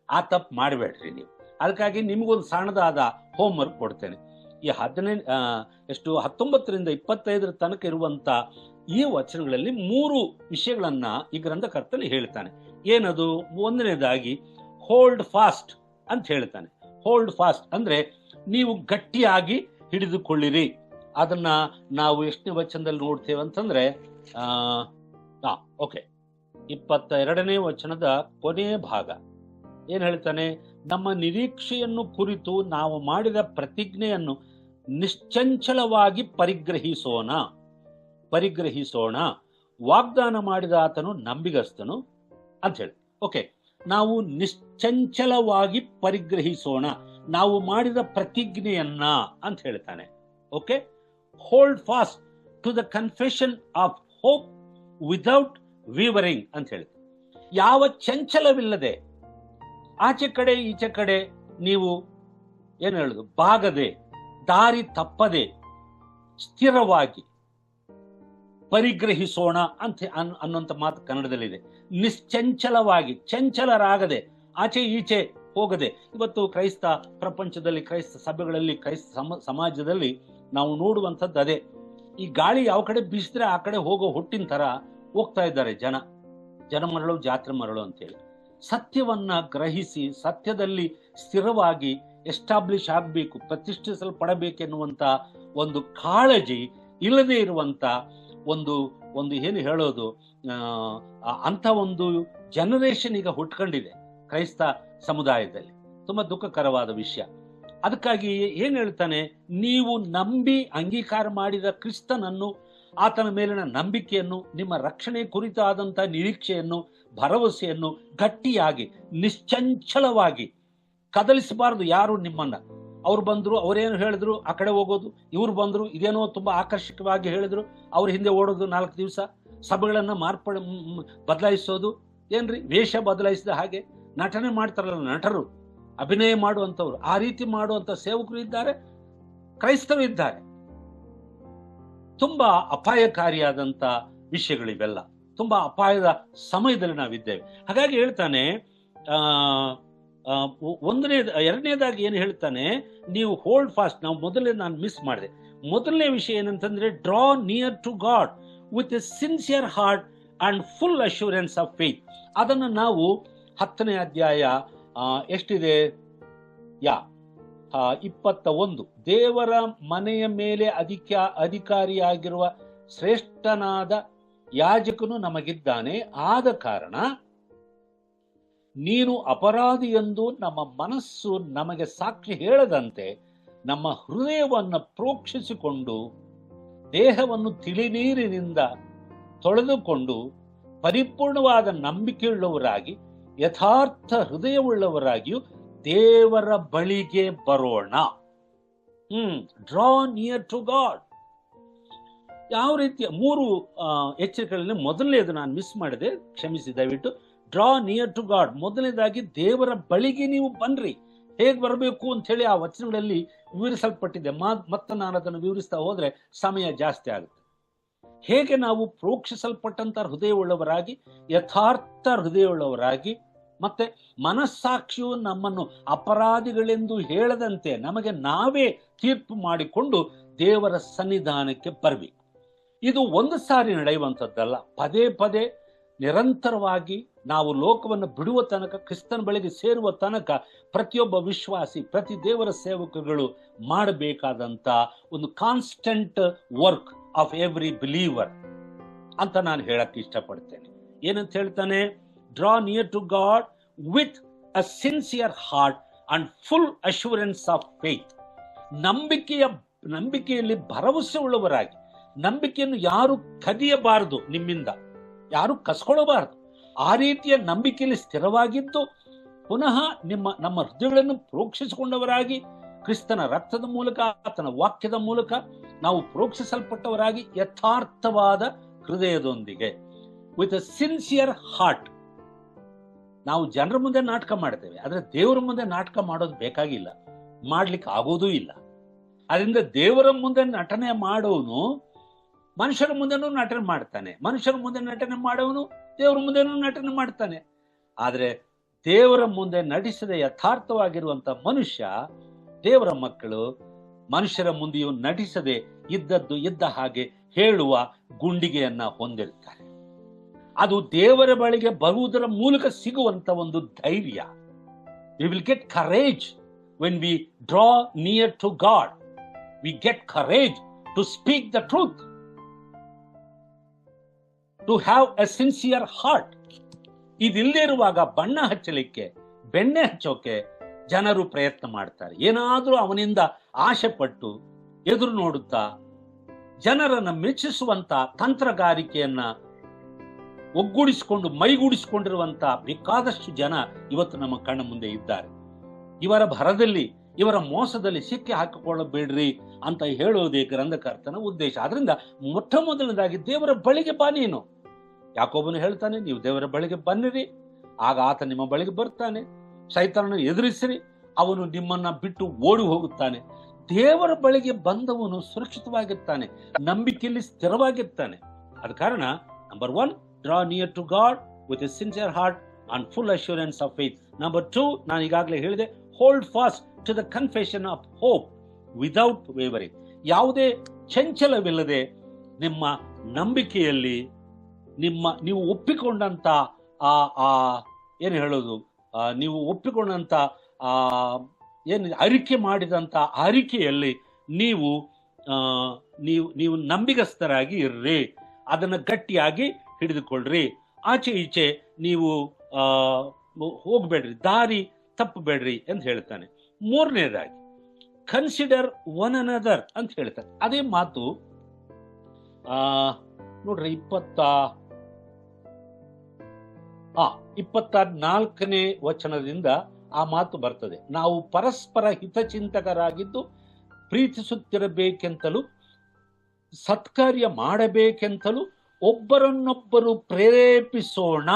ಆ ತಪ್ಪು ಮಾಡಬೇಡ್ರಿ ನೀವು. ಅದಕ್ಕಾಗಿ ನಿಮಗೊಂದು ಸಣ್ಣದಾದ ಹೋಮ್ವರ್ಕ್ ಕೊಡ್ತೇನೆ. ಈ 19ರಿಂದ 25 ತನಕ ಇರುವಂತ ಈ ವಚನಗಳಲ್ಲಿ 3 ವಿಷಯಗಳನ್ನ ಈ ಗ್ರಂಥಕರ್ತನು ಹೇಳ್ತಾನೆ. ಏನದು? ಒಂದನೇದಾಗಿ ಹೋಲ್ಡ್ ಫಾಸ್ಟ್ ಅಂತ ಹೇಳ್ತಾನೆ. ಹೋಲ್ಡ್ ಫಾಸ್ಟ್ ಅಂದ್ರೆ ನೀವು ಗಟ್ಟಿಯಾಗಿ ಹಿಡಿದುಕೊಳ್ಳಿರಿ. ಅದನ್ನ ನಾವು ಎಷ್ಟನೇ ವಚನದಲ್ಲಿ ನೋಡ್ತೇವೆ ಅಂತಂದ್ರೆ ಓಕೆ 22ನೇ ವಚನದ ಕೊನೆಯ ಭಾಗ ಏನ್ ಹೇಳ್ತಾನೆ? ನಮ್ಮ ನಿರೀಕ್ಷೆಯನ್ನು ಕುರಿತು ನಾವು ಮಾಡಿದ ಪ್ರತಿಜ್ಞೆಯನ್ನು ನಿಶ್ಚಂಚಲವಾಗಿ ಪರಿಗ್ರಹಿಸೋಣ, ವಾಗ್ದಾನ ಮಾಡಿದ ಆತನು ನಂಬಿಗಸ್ತನು ಅಂತ ಹೇಳಿ. ಓಕೆ, ನಾವು ನಿಶ್ಚಂಚಲವಾಗಿ ಪರಿಗ್ರಹಿಸೋಣ, ನಾವು ಮಾಡಿದ ಪ್ರತಿಜ್ಞೆಯನ್ನ ಅಂತ ಹೇಳ್ತಾನೆ. Okay, hold fast to the confession of hope without wavering ಅಂತ ಹೇಳಿ. ಯಾವ ಚಂಚಲವಿಲ್ಲದೆ, ಆಚೆ ಕಡೆ ಈಚೆ ಕಡೆ ನೀವು ಏನು ಹೇಳುದು, ಬಾಗದೆ, ದಾರಿ ತಪ್ಪದೆ, ಸ್ಥಿರವಾಗಿ ಪರಿಗ್ರಹಿಸೋಣ ಅಂತ ಅನ್ನುವಂಥ ಮಾತು ಕನ್ನಡದಲ್ಲಿದೆ. ನಿಶ್ಚಂಚಲವಾಗಿ, ಚಂಚಲರಾಗದೆ, ಆಚೆ ಈಚೆ ಹೋಗದೆ. ಇವತ್ತು ಕ್ರೈಸ್ತ ಪ್ರಪಂಚದಲ್ಲಿ, ಕ್ರೈಸ್ತ ಸಭೆಗಳಲ್ಲಿ, ಕ್ರೈಸ್ತ ಸಮಾಜದಲ್ಲಿ ನಾವು ನೋಡುವಂಥದ್ದು ಅದೇ. ಈ ಗಾಳಿ ಯಾವ ಕಡೆ ಬೀಸಿದ್ರೆ ಆ ಕಡೆ ಹೋಗೋ ಹುಟ್ಟಿನ ತರ ಹೋಗ್ತಾ ಇದ್ದಾರೆ ಜನ ಮರಳು ಜಾತ್ರೆ ಮರಳು ಅಂತೇಳಿ. ಸತ್ಯವನ್ನ ಗ್ರಹಿಸಿ ಸತ್ಯದಲ್ಲಿ ಸ್ಥಿರವಾಗಿ ಎಸ್ಟಾಬ್ಲಿಷ್ ಆಗಬೇಕು, ಪ್ರತಿಷ್ಠಿಸಲ್ಪಡಬೇಕೆನ್ನುವಂತ ಒಂದು ಕಾಳಜಿ ಇಲ್ಲದೆ ಇರುವಂತ ಒಂದು ಏನು ಹೇಳೋದು, ಅಂತ ಒಂದು ಜನರೇಷನ್ ಈಗ ಹುಟ್ಕೊಂಡಿದೆ ಕ್ರೈಸ್ತ ಸಮುದಾಯದಲ್ಲಿ. ತುಂಬಾ ದುಃಖಕರವಾದ ವಿಷಯ. ಅದಕ್ಕಾಗಿ ಏನ್ ಹೇಳ್ತಾನೆ? ನೀವು ನಂಬಿ ಅಂಗೀಕಾರ ಮಾಡಿದ ಕ್ರಿಸ್ತನನ್ನು, ಆತನ ಮೇಲಿನ ನಂಬಿಕೆಯನ್ನು, ನಿಮ್ಮ ರಕ್ಷಣೆ ಕುರಿತಾದಂತಹ ನಿರೀಕ್ಷೆಯನ್ನು, ಭರವಸೆಯನ್ನು ಗಟ್ಟಿಯಾಗಿ ನಿಶ್ಚಂಚಲವಾಗಿ ಕದಲಿಸಬಾರದು. ಯಾರು ನಿಮ್ಮನ್ನ, ಅವ್ರು ಬಂದ್ರು, ಅವ್ರೇನು ಹೇಳಿದ್ರು ಆ ಕಡೆ ಹೋಗೋದು, ಇವ್ರು ಬಂದ್ರು ಇದೇನೋ ತುಂಬಾ ಆಕರ್ಷಕವಾಗಿ ಹೇಳಿದ್ರು ಅವ್ರ ಹಿಂದೆ ಓಡೋದು, 4 ದಿವಸ ಸಭೆಗಳನ್ನ ಬದಲಾಯಿಸೋದು. ಏನ್ರಿ, ವೇಷ ಬದಲಾಯಿಸಿದ ಹಾಗೆ ನಟನೆ ಮಾಡ್ತಾರಲ್ಲ ನಟರು, ಅಭಿನಯ ಮಾಡುವಂತವ್ರು, ಆ ರೀತಿ ಮಾಡುವಂತ ಸೇವಕರು ಇದ್ದಾರೆ, ಕ್ರೈಸ್ತರು ಇದ್ದಾರೆ. ತುಂಬಾ ಅಪಾಯಕಾರಿಯಾದಂತ ವಿಷಯಗಳಿವೆಲ್ಲ. ತುಂಬಾ ಅಪಾಯದ ಸಮಯದಲ್ಲಿ ನಾವಿದ್ದೇವೆ. ಹಾಗಾಗಿ ಹೇಳ್ತಾನೆ, ಎರಡನೇದಾಗಿ ಏನು ಹೇಳ್ತಾನೆ? ನೀವು ಹೋಲ್ಡ್ ಫಾಸ್ಟ್. ನಾನು ಮಿಸ್ ಮಾಡಿದೆ. ಮೊದಲನೇ ವಿಷಯ ಏನಂತಂದ್ರೆ, draw near to God with a sincere heart and full assurance of faith. ಅದನ್ನು ನಾವು 10ನೇ ಅಧ್ಯಾಯ ಎಷ್ಟಿದೆ 21, ದೇವರ ಮನೆಯ ಮೇಲೆ ಅಧಿಕಾರಿಯಾಗಿರುವ ಶ್ರೇಷ್ಠನಾದ ಯಾಜಕನು ನಮಗಿದ್ದಾನೆ, ಆದ ಕಾರಣ ನೀನು ಅಪರಾಧಿ ಎಂದು ನಮ್ಮ ಮನಸ್ಸು ನಮಗೆ ಸಾಕ್ಷಿ ಹೇಳದಂತೆ ನಮ್ಮ ಹೃದಯವನ್ನು ಪ್ರೋಕ್ಷಿಸಿಕೊಂಡು ದೇಹವನ್ನು ತಿಳಿನೀರಿನಿಂದ ತೊಳೆದುಕೊಂಡು ಪರಿಪೂರ್ಣವಾದ ನಂಬಿಕೆಯುಳ್ಳವರಾಗಿ ಯಥಾರ್ಥ ಹೃದಯವುಳ್ಳವರಾಗಿಯೂ ದೇವರ ಬಳಿಗೆ ಬರೋಣ. Draw near to God. ಯಾವ ರೀತಿಯ 3 ಎಚ್ಚರಿಕೆಗಳಲ್ಲಿ ಮೊದಲನೇದು ನಾನು ಮಿಸ್ ಮಾಡಿದೆ, ಕ್ಷಮಿಸಿ ದಯವಿಟ್ಟು. Draw near to God. ಮೊದಲನೇದಾಗಿ ದೇವರ ಬಳಿಗೆ ನೀವು ಬನ್ರಿ. ಹೇಗೆ ಬರಬೇಕು ಅಂತ ಹೇಳಿ ಆ ವಚನಗಳಲ್ಲಿ ವಿವರಿಸಲ್ಪಟ್ಟಿದೆ. ಮತ್ತೆ ನಾನು ಅದನ್ನು ವಿವರಿಸ್ತಾ ಹೋದ್ರೆ ಸಮಯ ಜಾಸ್ತಿ ಆಗುತ್ತೆ. ಹೇಗೆ ನಾವು ಪ್ರೋಕ್ಷಿಸಲ್ಪಟ್ಟಂತ ಹೃದಯವುಳ್ಳವರಾಗಿ, ಯಥಾರ್ಥ ಹೃದಯವುಳ್ಳವರಾಗಿ, ಮತ್ತೆ ಮನಸ್ಸಾಕ್ಷಿಯು ನಮ್ಮನ್ನು ಅಪರಾಧಿಗಳೆಂದು ಹೇಳದಂತೆ ನಮಗೆ ನಾವೇ ತೀರ್ಪು ಮಾಡಿಕೊಂಡು ದೇವರ ಸನ್ನಿಧಾನಕ್ಕೆ ಬರ್ಬೇಕು. ಇದು ಒಂದು ಸಾರಿ ನಡೆಯುವಂಥದ್ದಲ್ಲ. ಪದೇ ಪದೇ ನಿರಂತರವಾಗಿ ನಾವು ಲೋಕವನ್ನು ಬಿಡುವ ತನಕ, ಕ್ರಿಸ್ತನ ಬಳಿಗೆ ಸೇರುವ ತನಕ ಪ್ರತಿಯೊಬ್ಬ ವಿಶ್ವಾಸಿ, ಪ್ರತಿ ದೇವರ ಸೇವಕಗಳು ಮಾಡಬೇಕಾದಂತ ಒಂದು constant work of every believer ಅಂತ ನಾನು ಹೇಳಕ್ಕೆ ಇಷ್ಟಪಡ್ತೇನೆ. ಏನಂತ ಹೇಳ್ತಾನೆ? Draw near to God with a sincere heart and full assurance of faith. ನಂಬಿಕೆಯಲ್ಲಿ ಭರವಸೆ ಉಳ್ಳವರಾಗಿ, ನಂಬಿಕೆಯನ್ನು ಯಾರು ಕದಿಯಬಾರದು, ನಿಮ್ಮಿಂದ ಯಾರು ಕಸ್ಕೊಳ್ಳಬಾರದು. ಆ ರೀತಿಯ ನಂಬಿಕೆಯಲ್ಲಿ ಸ್ಥಿರವಾಗಿದ್ದು ಪುನಃ ನಮ್ಮ ಹೃದಯಗಳನ್ನು ಪ್ರೋಕ್ಷಿಸಿಕೊಂಡವರಾಗಿ, ಕ್ರಿಸ್ತನ ರಕ್ತದ ಮೂಲಕ, ಆತನ ವಾಕ್ಯದ ಮೂಲಕ ನಾವು ಪ್ರೋಕ್ಷಿಸಲ್ಪಟ್ಟವರಾಗಿ, ಯಥಾರ್ಥವಾದ ಹೃದಯದೊಂದಿಗೆ, ವಿತ್ ಅ ಸಿನ್ಸಿಯರ್ ಹಾರ್ಟ್. ನಾವು ಜನರ ಮುಂದೆ ನಾಟಕ ಮಾಡ್ತೇವೆ, ಆದ್ರೆ ದೇವರ ಮುಂದೆ ನಾಟಕ ಮಾಡೋದು ಬೇಕಾಗಿಲ್ಲ, ಮಾಡ್ಲಿಕ್ಕೆ ಆಗೋದೂ ಇಲ್ಲ. ಅದರಿಂದ ದೇವರ ಮುಂದೆ ನಟನೆ ಮಾಡೋನು ಮನುಷ್ಯರ ಮುಂದೆನೂ ನಟನೆ ಮಾಡ್ತಾನೆ, ಮನುಷ್ಯರ ಮುಂದೆ ನಟನೆ ಮಾಡೋನು ದೇವರ ಮುಂದೆನೂ ನಟನೆ ಮಾಡ್ತಾನೆ. ಆದರೆ ದೇವರ ಮುಂದೆ ನಟಿಸದೆ ಯಥಾರ್ಥವಾಗಿರುವಂತ ಮನುಷ್ಯ, ದೇವರ ಮಕ್ಕಳು ಮನುಷ್ಯರ ಮುಂದೆಯೂ ನಟಿಸದೆ ಇದ್ದದ್ದು ಇದ್ದ ಹಾಗೆ ಹೇಳುವ ಗುಂಡಿಗೆಯನ್ನ ಹೊಂದಿರ್ತಾರೆ. ಅದು ದೇವರ ಬಳಿಗೆ ಬರುವುದರ ಮೂಲಕ ಸಿಗುವಂತ ಒಂದು ಧೈರ್ಯ. We will get courage when we draw near to God. We get courage to speak the truth, to have a sincere heart. ಇದಿಲ್ಲದೆ ಇರುವಾಗ ಬಣ್ಣ ಹಚ್ಚಲಿಕ್ಕೆ, ಬೆಣ್ಣೆ ಹಚ್ಚೋಕೆ ಜನರು ಪ್ರಯತ್ನ ಮಾಡ್ತಾರೆ. ಏನಾದ್ರೂ ಅವನಿಂದ ಆಶೆ ಪಟ್ಟು ಎದುರು ನೋಡುತ್ತಾ ಜನರನ್ನ ಮೆಚ್ಚಿಸುವಂತ ತಂತ್ರಗಾರಿಕೆಯನ್ನ ಒಗ್ಗೂಡಿಸಿಕೊಂಡು ಮೈಗೂಡಿಸಿಕೊಂಡಿರುವಂತ ಬೇಕಾದಷ್ಟು ಜನ ಇವತ್ತು ನಮ್ಮ ಕಣ್ಣ ಮುಂದೆ ಇದ್ದಾರೆ. ಇವರ ಭರದಲ್ಲಿ, ಇವರ ಮೋಸದಲ್ಲಿ ಸಿಕ್ಕಿ ಹಾಕಿಕೊಳ್ಳಬೇಡ್ರಿ ಅಂತ ಹೇಳೋದೇ ಗ್ರಂಥಕರ್ತನ ಉದ್ದೇಶ. ಆದ್ರಿಂದ ಮೊಟ್ಟ ಮೊದಲನೇದಾಗಿ ದೇವರ ಬಳಿಗೆ ಬಾ ನೀನು. ಯಾಕೋಬನು ಹೇಳ್ತಾನೆ, ನೀವು ದೇವರ ಬಳಿಗೆ ಬನ್ನಿರಿ, ಆಗ ಆತ ನಿಮ್ಮ ಬಳಿಗೆ ಬರ್ತಾನೆ. ಸೈತಾನನ ಎದುರಿಸಿರಿ, ಅವನು ನಿಮ್ಮನ್ನ ಬಿಟ್ಟು ಓಡಿ ಹೋಗುತ್ತಾನೆ. ದೇವರ ಬಳಿಗೆ ಬಂದವನು ಸುರಕ್ಷಿತವಾಗಿರ್ತಾನೆ, ನಂಬಿಕೆಯಲ್ಲಿ ಸ್ಥಿರವಾಗಿರ್ತಾನೆ. ಅದ ಕಾರಣ number 1, draw near to God with a sincere heart and full assurance of faith. Number 2, ನಾನು ಈಗಾಗಲೇ ಹೇಳಿದೆ, hold fast to the confession of hope without wavering. ಯಾವುದೇ ಚಂಚಲವಿಲ್ಲದೆ ನಿಮ್ಮ ನಂಬಿಕೆಯಲ್ಲಿ ನೀವು ಒಪ್ಪಿಕೊಂಡಂತ ಏನು ಹೇಳೋದು, ನೀವು ಒಪ್ಪಿಕೊಂಡಂತ ಏನು ಅರಿಕೆ ಮಾಡಿದಂತ ಅರಿಕೆಯಲ್ಲಿ ನೀವು ನೀವು ನಂಬಿಗಸ್ತರಾಗಿ ಇರ್ರಿ, ಅದನ್ನ ಗಟ್ಟಿಯಾಗಿ ಹಿಡಿದುಕೊಳ್ಳ್ರಿ. ಆಚೆ ಈಚೆ ನೀವು ಹೋಗ್ಬೇಡ್ರಿ, ದಾರಿ ತಪ್ಪಬೇಡ್ರಿ ಅಂತ ಹೇಳ್ತಾನೆ. 3ನೇದಾಗಿ ಕನ್ಸಿಡರ್ ಒನ್ ಅನದರ್ ಅಂತ ಹೇಳ್ತಾನೆ. ಅದೇ ಮಾತು ನೋಡ್ರಿ 24ನೇ ವಚನದಿಂದ ಆ ಮಾತು ಬರ್ತದೆ. ನಾವು ಪರಸ್ಪರ ಹಿತಚಿಂತಕರಾಗಿದ್ದು ಪ್ರೀತಿಸುತ್ತಿರಬೇಕೆಂತಲೂ ಸತ್ಕಾರ್ಯ ಮಾಡಬೇಕೆಂತಲೂ ಒಬ್ಬರನ್ನೊಬ್ಬರು ಪ್ರೇರೇಪಿಸೋಣ.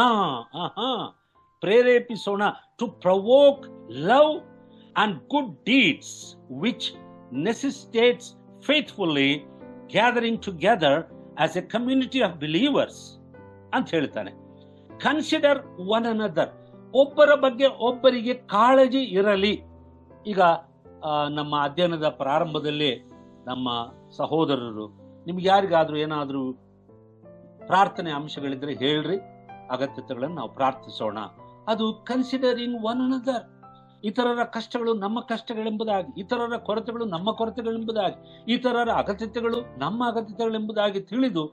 ಪ್ರೇರೇಪಿಸೋಣ to provoke love and good deeds which necessitates faithfully gathering together as a community of believers ಅಂತ ಹೇಳ್ತಾನೆ. ಕನ್ಸಿಡರ್ ಒನ್ ಅನದರ್, ಒಬ್ಬರ ಬಗ್ಗೆ ಒಬ್ಬರಿಗೆ ಕಾಳಜಿ ಇರಲಿ. ಈಗ ನಮ್ಮ ಅಧ್ಯಯನದ ಪ್ರಾರಂಭದಲ್ಲಿ ನಮ್ಮ ಸಹೋದರರು, ನಿಮ್ಗೆ ಯಾರಿಗಾದ್ರೂ ಏನಾದ್ರೂ ಪ್ರಾರ್ಥನೆ ಅಂಶಗಳಿದ್ರೆ ಹೇಳ್ರಿ, ಅಗತ್ಯತೆಗಳನ್ನು ನಾವು ಪ್ರಾರ್ಥಿಸೋಣ. ಅದು ಕನ್ಸಿಡರಿಂಗ್ ಒನ್ ಅನದರ್. ಇತರರ ಕಷ್ಟಗಳು ನಮ್ಮ ಕಷ್ಟಗಳೆಂಬುದಾಗಿ, ಇತರರ ಕೊರತೆಗಳು ನಮ್ಮ ಕೊರತೆಗಳೆಂಬುದಾಗಿ, ಇತರರ ಅಗತ್ಯತೆಗಳು ನಮ್ಮ ಅಗತ್ಯತೆಗಳೆಂಬುದಾಗಿ ತಿಳಿದು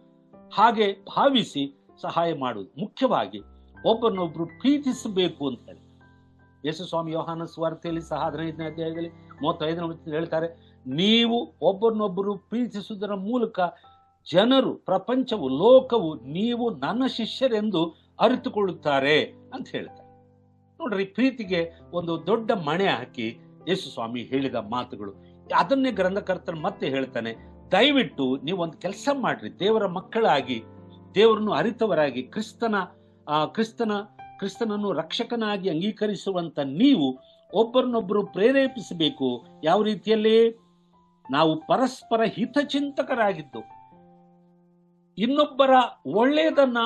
ಹಾಗೆ ಭಾವಿಸಿ ಸಹಾಯ ಮಾಡುವುದು. ಮುಖ್ಯವಾಗಿ ಒಬ್ಬರನ್ನೊಬ್ರು ಪ್ರೀತಿಸಬೇಕು ಅಂತ ಹೇಳಿ ಯೇಸು ಸ್ವಾಮಿ ಯೋಹಾನ ಸುವಾರ್ತೆಯಲ್ಲಿ ಸಹ 15ನೇ ಅಧ್ಯಾಯದಲ್ಲಿ 35ನೇ ಹೇಳ್ತಾರೆ, ನೀವು ಒಬ್ಬರನ್ನೊಬ್ಬರು ಪ್ರೀತಿಸುವುದರ ಮೂಲಕ ಜನರು, ಪ್ರಪಂಚವು, ಲೋಕವು ನೀವು ನನ್ನ ಶಿಷ್ಯರೆಂದು ಅರಿತುಕೊಳ್ಳುತ್ತಾರೆ ಅಂತ ಹೇಳ್ತಾರೆ. ನೋಡ್ರಿ, ಪ್ರೀತಿಗೆ ಒಂದು ದೊಡ್ಡ ಮಣೆ ಹಾಕಿ ಯೇಸು ಸ್ವಾಮಿ ಹೇಳಿದ ಮಾತುಗಳು. ಅದನ್ನೇ ಗ್ರಂಥಕರ್ತನು ಮತ್ತೆ ಹೇಳ್ತಾನೆ, ದಯವಿಟ್ಟು ನೀವು ಒಂದು ಕೆಲಸ ಮಾಡ್ರಿ, ದೇವರ ಮಕ್ಕಳಾಗಿ, ದೇವರನ್ನು ಅರಿತವರಾಗಿ, ಕ್ರಿಸ್ತನನ್ನು ರಕ್ಷಕನಾಗಿ ಅಂಗೀಕರಿಸುವಂತ ನೀವು ಒಬ್ಬರನ್ನೊಬ್ಬರು ಪ್ರೇರೇಪಿಸಬೇಕು. ಯಾವ ರೀತಿಯಲ್ಲಿ? ನಾವು ಪರಸ್ಪರ ಹಿತಚಿಂತಕರಾಗಿದ್ದು ಇನ್ನೊಬ್ಬರ ಒಳ್ಳೆಯದನ್ನ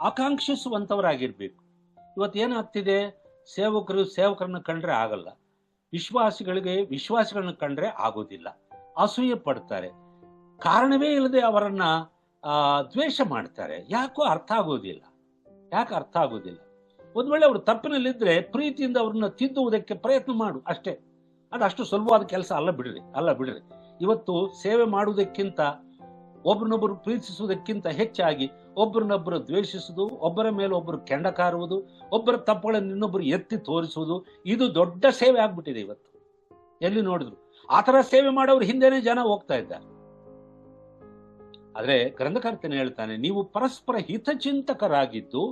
ಆಕಾಂಕ್ಷಿಸುವಂತವರಾಗಿರ್ಬೇಕು. ಇವತ್ತೇನಾಗ್ತಿದೆ, ಸೇವಕರನ್ನ ಕಂಡ್ರೆ ಆಗಲ್ಲ, ವಿಶ್ವಾಸಿಗಳನ್ನ ಕಂಡ್ರೆ ಆಗೋದಿಲ್ಲ, ಅಸೂಯೆ ಪಡ್ತಾರೆ, ಕಾರಣವೇ ಇಲ್ಲದೆ ಅವರನ್ನ ದ್ವೇಷ ಮಾಡ್ತಾರೆ. ಯಾಕೆ ಅರ್ಥ ಆಗೋದಿಲ್ಲ. ಒಂದ್ ವೇಳೆ ಅವರು ತಪ್ಪಿನಲ್ಲಿದ್ರೆ ಪ್ರೀತಿಯಿಂದ ಅವ್ರನ್ನ ತಿದ್ದುವುದಕ್ಕೆ ಪ್ರಯತ್ನ ಮಾಡು ಅಷ್ಟೇ. ಅದಷ್ಟು ಸುಲಭವಾದ ಕೆಲಸ ಅಲ್ಲ ಬಿಡ್ರಿ. ಇವತ್ತು ಸೇವೆ ಮಾಡುವುದಕ್ಕಿಂತ, ಒಬ್ಬರನ್ನೊಬ್ಬರು ಪ್ರೀತಿಸುವುದಕ್ಕಿಂತ ಹೆಚ್ಚಾಗಿ ಒಬ್ಬರನ್ನೊಬ್ಬರು ದ್ವೇಷಿಸುವುದು, ಒಬ್ಬರ ಮೇಲೆ ಒಬ್ಬರು ಕೆಂಡ ಕಾರುವುದು, ಒಬ್ಬರ ತಪ್ಪುಗಳನ್ನು ಇನ್ನೊಬ್ಬರು ಎತ್ತಿ ತೋರಿಸುವುದು, ಇದು ದೊಡ್ಡ ಸೇವೆ ಆಗ್ಬಿಟ್ಟಿದೆ ಇವತ್ತು. ಎಲ್ಲಿ ನೋಡಿದ್ರು ಆ ತರ ಸೇವೆ ಮಾಡೋರು ಹಿಂದೆನೆ ಜನ ಹೋಗ್ತಾ ಇದ್ದಾರೆ. ಆದ್ರೆ ಗ್ರಂಥಕರ್ತನು ಹೇಳ್ತಾನೆ, ನೀವು ಪರಸ್ಪರ ಹಿತಚಿಂತಕರಾಗಿದ್ದು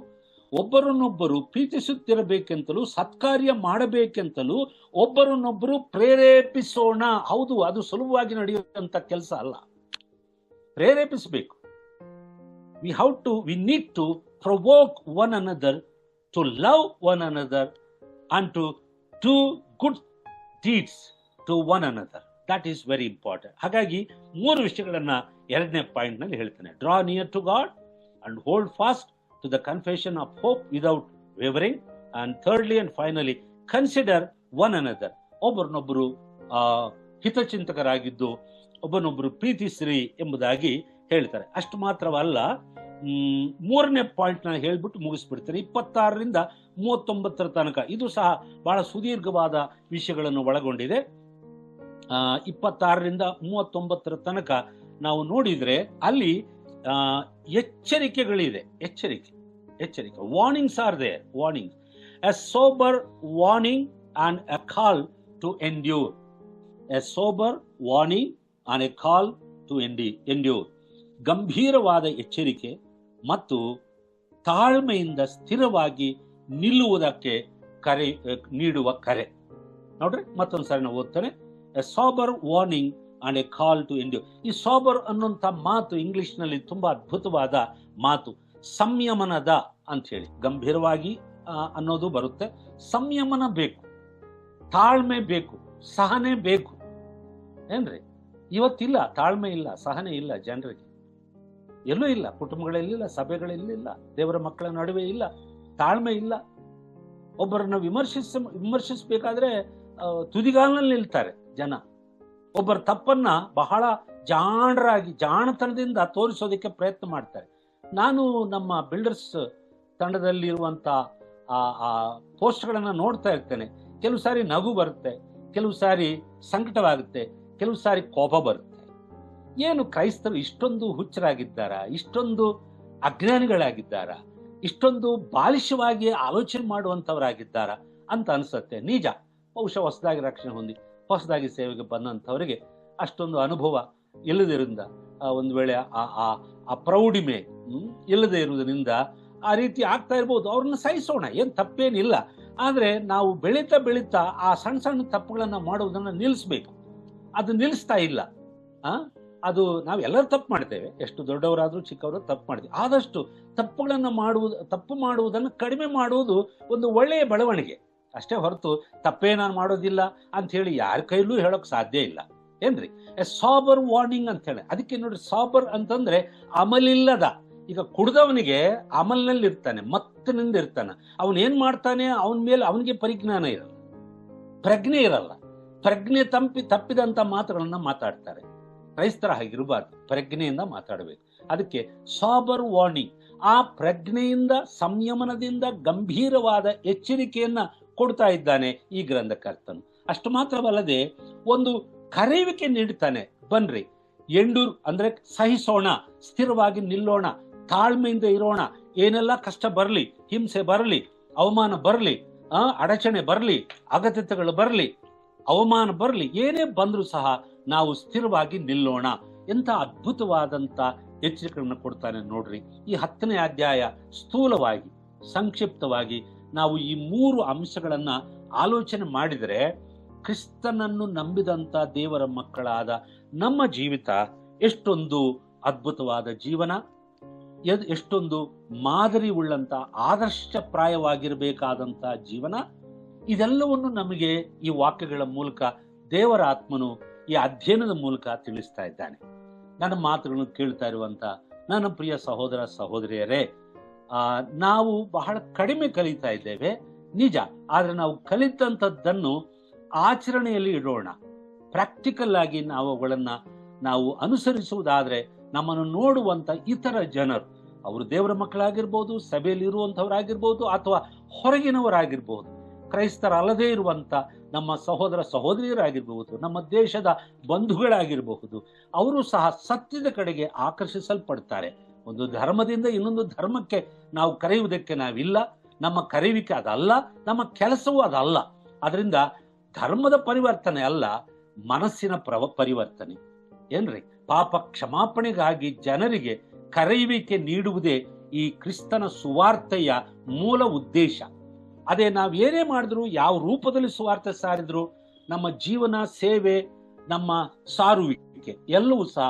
ಒಬ್ಬರನ್ನೊಬ್ಬರು ಪ್ರೀತಿಸುತ್ತಿರಬೇಕೆಂತಲೂ ಸತ್ಕಾರ್ಯ ಮಾಡಬೇಕೆಂತಲೂ ಒಬ್ಬರನ್ನೊಬ್ಬರು ಪ್ರೇರೇಪಿಸೋಣ. ಹೌದು, ಅದು ಸುಲಭವಾಗಿ ನಡೆಯುವಂತ ಕೆಲಸ ಅಲ್ಲ. ಪ್ರೇರೇಪಿಸಬೇಕು. we need to provoke one another to love one another and to do good deeds to one another. That is very important. ಹಾಗಾಗಿ 3 ವಿಷಯಗಳನ್ನ 2ನೇ ಪಾಯಿಂಟ್ ನಲ್ಲಿ ಹೇಳ್ತಾನೆ, draw near to God and hold fast to the confession of hope without wavering. And thirdly and finally consider one another. ಒಬ್ಬರನ್ನೊಬ್ಬರು ಹಿತಚಿಂತಕರಾಗಿದ್ದು ಒಬ್ಬನೊಬ್ಬರು ಪ್ರೀತಿಸಿರಿ ಎಂಬುದಾಗಿ ಹೇಳ್ತಾರೆ. ಅಷ್ಟು ಮಾತ್ರವಲ್ಲ, 3ನೇ ಪಾಯಿಂಟ್ ನಾನು ಹೇಳ್ಬಿಟ್ಟು ಮುಗಿಸ್ಬಿಡ್ತೇನೆ. 26ರಿಂದ 39 ತನಕ ಇದು ಸಹ ಬಹಳ ಸುದೀರ್ಘವಾದ ವಿಷಯಗಳನ್ನು ಒಳಗೊಂಡಿದೆ. 26ರಿಂದ 39 ತನಕ ನಾವು ನೋಡಿದ್ರೆ ಅಲ್ಲಿ ಎಚ್ಚರಿಕೆಗಳಿದೆ. ಎಚ್ಚರಿಕೆ warnings are there. Warnings, a sober warning and a call to endure. A sober warning and a call to endure. ಗಂಭೀರವಾದ ಎಚ್ಚರಿಕೆ ಮತ್ತು ತಾಳ್ಮೆಯಿಂದ ಸ್ಥಿರವಾಗಿ ನಿಲ್ಲುವುದಕ್ಕೆ ನೀಡುವ ಕರೆ. ನೋಡ್ರಿ, ಮತ್ತೊಂದ್ಸಾರಿ ನಾವು ಓದ್ತಾನೆ, a sober warning and a call to endure. ಈ ಸಾಬರ್ ಅನ್ನುವಂಥ ಮಾತು ಇಂಗ್ಲಿಷ್ ನಲ್ಲಿ ತುಂಬಾ ಅದ್ಭುತವಾದ ಮಾತು. ಸಂಯಮನದ ಅಂತ ಹೇಳಿ, ಗಂಭೀರವಾಗಿ ಅನ್ನೋದು ಬರುತ್ತೆ. ಸಂಯಮನ ಬೇಕು, ತಾಳ್ಮೆ ಬೇಕು, ಸಹನೆ ಬೇಕು. ಏನ್ರಿ, ಇವತ್ತಿಲ್ಲ ತಾಳ್ಮೆ ಇಲ್ಲ, ಸಹನೆ ಇಲ್ಲ, ಜನರಿಗೆ ಎಲ್ಲೂ ಇಲ್ಲ, ಕುಟುಂಬಗಳಲ್ಲಿಲ್ಲ, ಸಭೆಗಳಲ್ಲಿಲ್ಲ, ದೇವರ ಮಕ್ಕಳ ನಡುವೆ ಇಲ್ಲ, ತಾಳ್ಮೆ ಇಲ್ಲ. ಒಬ್ಬರನ್ನ ವಿಮರ್ಶಿಸಬೇಕಾದ್ರೆ ತುದಿಗಾಲಿನಲ್ಲಿ ನಿಲ್ತಾರೆ ಜನ. ಒಬ್ಬರ ತಪ್ಪನ್ನ ಬಹಳ ಜಾಣತನದಿಂದ ತೋರಿಸೋದಕ್ಕೆ ಪ್ರಯತ್ನ ಮಾಡ್ತಾರೆ. ನಾನು ನಮ್ಮ ಬಿಲ್ಡರ್ಸ್ ತಂಡದಲ್ಲಿರುವಂತ ಪೋಸ್ಟ್ಗಳನ್ನ ನೋಡ್ತಾ ಇರ್ತೇನೆ. ಕೆಲವು ಸಾರಿ ನಗು ಬರುತ್ತೆ, ಕೆಲವು ಸಾರಿ ಸಂಕಟವಾಗುತ್ತೆ, ಕೆಲವು ಸಾರಿ ಕೋಪ ಬರುತ್ತೆ. ಏನು ಕ್ರೈಸ್ತರು ಇಷ್ಟೊಂದು ಹುಚ್ಚರಾಗಿದ್ದಾರಾ, ಇಷ್ಟೊಂದು ಅಜ್ಞಾನಿಗಳಾಗಿದ್ದಾರ, ಇಷ್ಟೊಂದು ಬಾಲಿಶವಾಗಿ ಆಲೋಚನೆ ಮಾಡುವಂತವರಾಗಿದ್ದಾರ ಅಂತ ಅನ್ಸುತ್ತೆ. ನಿಜ, ಬಹುಶಃ ಹೊಸದಾಗಿ ರಕ್ಷಣೆ ಹೊಂದಿ ಹೊಸದಾಗಿ ಸೇವೆಗೆ ಬಂದಂಥವರಿಗೆ ಅಷ್ಟೊಂದು ಅನುಭವ ಇಲ್ಲದಿರಿಂದ, ಒಂದು ವೇಳೆ ಆ ಪ್ರೌಢಿಮೆ ಇಲ್ಲದೆ ಇರುವುದರಿಂದ ಆ ರೀತಿ ಆಗ್ತಾ ಇರ್ಬೋದು. ಅವ್ರನ್ನ ಸಹಿಸೋಣ, ಏನ್ ತಪ್ಪೇನಿಲ್ಲ. ಆದ್ರೆ ನಾವು ಬೆಳೀತಾ ಆ ಸಣ್ಣ ಸಣ್ಣ ತಪ್ಪುಗಳನ್ನ ಮಾಡುವುದನ್ನ ನಿಲ್ಲಿಸ್ಬೇಕು. ಅದು ನಿಲ್ಲಿಸ್ತಾ ಇಲ್ಲ. ಅದು ನಾವು ಎಲ್ಲರೂ ತಪ್ಪು ಮಾಡ್ತೇವೆ, ಎಷ್ಟು ದೊಡ್ಡವರಾದ್ರೂ ಚಿಕ್ಕವರು ತಪ್ಪು ಮಾಡ್ತೀವಿ. ಆದಷ್ಟು ತಪ್ಪು ಮಾಡುವುದನ್ನು ಕಡಿಮೆ ಮಾಡುವುದು ಒಂದು ಒಳ್ಳೆಯ ಬೆಳವಣಿಗೆ ಅಷ್ಟೇ ಹೊರತು ತಪ್ಪೇ ನಾನು ಮಾಡೋದಿಲ್ಲ ಅಂತ ಹೇಳಿ ಯಾರ ಕೈಲೂ ಹೇಳೋಕ್ ಸಾಧ್ಯ ಇಲ್ಲ. ಏನ್ರಿ, ಎ ಸಾಬರ್ ವಾರ್ನಿಂಗ್ ಅಂತ ಹೇಳಿ. ಅದಕ್ಕೆ ನೋಡ್ರಿ, ಸಾಬರ್ ಅಂತಂದ್ರೆ ಅಮಲಿಲ್ಲದ. ಈಗ ಕುಡ್ದವನಿಗೆ ಅಮಲ್ನಲ್ಲಿ ಇರ್ತಾನೆ, ಮತ್ತಿನಿಂದ ಇರ್ತಾನೆ. ಅವನ್ ಏನ್ ಮಾಡ್ತಾನೆ ಅವನ ಮೇಲೆ ಅವನಿಗೆ ಪರಿಜ್ಞಾನ ಇರಲ್ಲ, ಪ್ರಜ್ಞೆ ಇರಲ್ಲ. ತಪ್ಪಿದಂತ ಮಾತುಗಳನ್ನ ಮಾತಾಡ್ತಾರೆ. ಕ್ರೈಸ್ತರ ಹಾಗಿರಬಾರ್ದು, ಪ್ರಜ್ಞೆಯಿಂದ ಮಾತಾಡಬೇಕು. ಅದಕ್ಕೆ ಸಾಬರ್ ವಾರ್ನಿಂಗ್, ಆ ಪ್ರಜ್ಞೆಯಿಂದ, ಸಂಯಮನದಿಂದ ಗಂಭೀರವಾದ ಎಚ್ಚರಿಕೆಯನ್ನ ಕೊಡ್ತಾ ಇದ್ದಾನೆ ಈ ಗ್ರಂಥಕರ್ತನು. ಅಷ್ಟು ಮಾತ್ರವಲ್ಲದೆ ಒಂದು ಕರೆಯುವಿಕೆ ನೀಡ್ತಾನೆ. ಬನ್ರಿ, ಎಂಡೂರ್ ಅಂದ್ರೆ ಸಹಿಸೋಣ, ಸ್ಥಿರವಾಗಿ ನಿಲ್ಲೋಣ, ತಾಳ್ಮೆಯಿಂದ ಇರೋಣ. ಏನೆಲ್ಲ ಕಷ್ಟ ಬರಲಿ, ಹಿಂಸೆ ಬರಲಿ, ಅವಮಾನ ಬರಲಿ, ಅಡಚಣೆ ಬರಲಿ, ಅಗತ್ಯತೆಗಳು ಬರಲಿ, ಅವಮಾನ ಬರಲಿ, ಏನೇ ಬಂದರೂ ಸಹ ನಾವು ಸ್ಥಿರವಾಗಿ ನಿಲ್ಲೋಣ. ಎಂತ ಅದ್ಭುತವಾದಂತ ಎಚ್ಚರಿಕೆಗಳನ್ನು ಕೊಡ್ತಾನೆ ನೋಡ್ರಿ. ಈ 10ನೇ ಅಧ್ಯಾಯ ಸ್ಥೂಲವಾಗಿ, ಸಂಕ್ಷಿಪ್ತವಾಗಿ ನಾವು ಈ 3 ಅಂಶಗಳನ್ನ ಆಲೋಚನೆ ಮಾಡಿದರೆ, ಕ್ರಿಸ್ತನನ್ನು ನಂಬಿದಂತ ದೇವರ ಮಕ್ಕಳಾದ ನಮ್ಮ ಜೀವಿತ ಎಷ್ಟೊಂದು ಅದ್ಭುತವಾದ ಜೀವನ, ಎಷ್ಟೊಂದು ಮಾದರಿ ಉಳ್ಳಂತ, ಆದರ್ಶಪ್ರಾಯವಾಗಿರಬೇಕಾದಂತ ಜೀವನ, ಇದೆಲ್ಲವನ್ನು ನಮಗೆ ಈ ವಾಕ್ಯಗಳ ಮೂಲಕ ದೇವರ ಆತ್ಮನು ಈ ಅಧ್ಯಯನದ ಮೂಲಕ ತಿಳಿಸ್ತಾ ಇದ್ದಾನೆ. ನನ್ನ ಮಾತುಗಳನ್ನು ಕೇಳ್ತಾ ಇರುವಂತ ನನ್ನ ಪ್ರಿಯ ಸಹೋದರ ಸಹೋದರಿಯರೇ, ನಾವು ಬಹಳ ಕಡಿಮೆ ಕಲಿತಾ ಇದ್ದೇವೆ ನಿಜ. ಆದ್ರೆ ನಾವು ಕಲಿತಂಥದ್ದನ್ನು ಆಚರಣೆಯಲ್ಲಿ ಇಡೋಣ. ಪ್ರಾಕ್ಟಿಕಲ್ ಆಗಿ ನಾವು ಅವುಗಳನ್ನ ನಾವು ಅನುಸರಿಸುವುದಾದ್ರೆ ನಮ್ಮನ್ನು ನೋಡುವಂತ ಇತರ ಜನರು, ಅವರು ದೇವರ ಮಕ್ಕಳಾಗಿರ್ಬೋದು, ಸಭೆಯಲ್ಲಿ ಇರುವಂತವರಾಗಿರ್ಬೋದು, ಅಥವಾ ಹೊರಗಿನವರಾಗಿರ್ಬೋದು, ಕ್ರೈಸ್ತರಲ್ಲದೇ ಇರುವಂತ ನಮ್ಮ ಸಹೋದರ ಸಹೋದರಿಯರಾಗಿರಬಹುದು, ನಮ್ಮ ದೇಶದ ಬಂಧುಗಳಾಗಿರಬಹುದು, ಅವರು ಸಹ ಸತ್ಯದ ಕಡೆಗೆ ಆಕರ್ಷಿಸಲ್ಪಡ್ತಾರೆ. ಒಂದು ಧರ್ಮದಿಂದ ಇನ್ನೊಂದು ಧರ್ಮಕ್ಕೆ ನಾವು ಕರೆಯುವುದಕ್ಕೆ ನಾವಿಲ್ಲ. ನಮ್ಮ ಕರೆಯುವಿಕೆ ಅದಲ್ಲ, ನಮ್ಮ ಕೆಲಸವೂ ಅದಲ್ಲ. ಅದರಿಂದ ಧರ್ಮದ ಪರಿವರ್ತನೆ ಅಲ್ಲ, ಮನಸ್ಸಿನ ಪರಿವರ್ತನೆ. ಏನ್ರಿ, ಪಾಪ ಕ್ಷಮಾಪಣೆಗಾಗಿ ಜನರಿಗೆ ಕರೆಯುವಿಕೆ ನೀಡುವುದೇ ಈ ಕ್ರಿಸ್ತನ ಸುವಾರ್ತೆಯ ಮೂಲ ಉದ್ದೇಶ. ಅದೇ ನಾವೇನೇ ಮಾಡಿದ್ರು, ಯಾವ ರೂಪದಲ್ಲಿ ಸುವಾರ್ತೆ ಸಾರಿದ್ರು, ನಮ್ಮ ಜೀವನ, ಸೇವೆ, ನಮ್ಮ ಸಾರುವಿಕೆ ಎಲ್ಲವೂ ಸಹ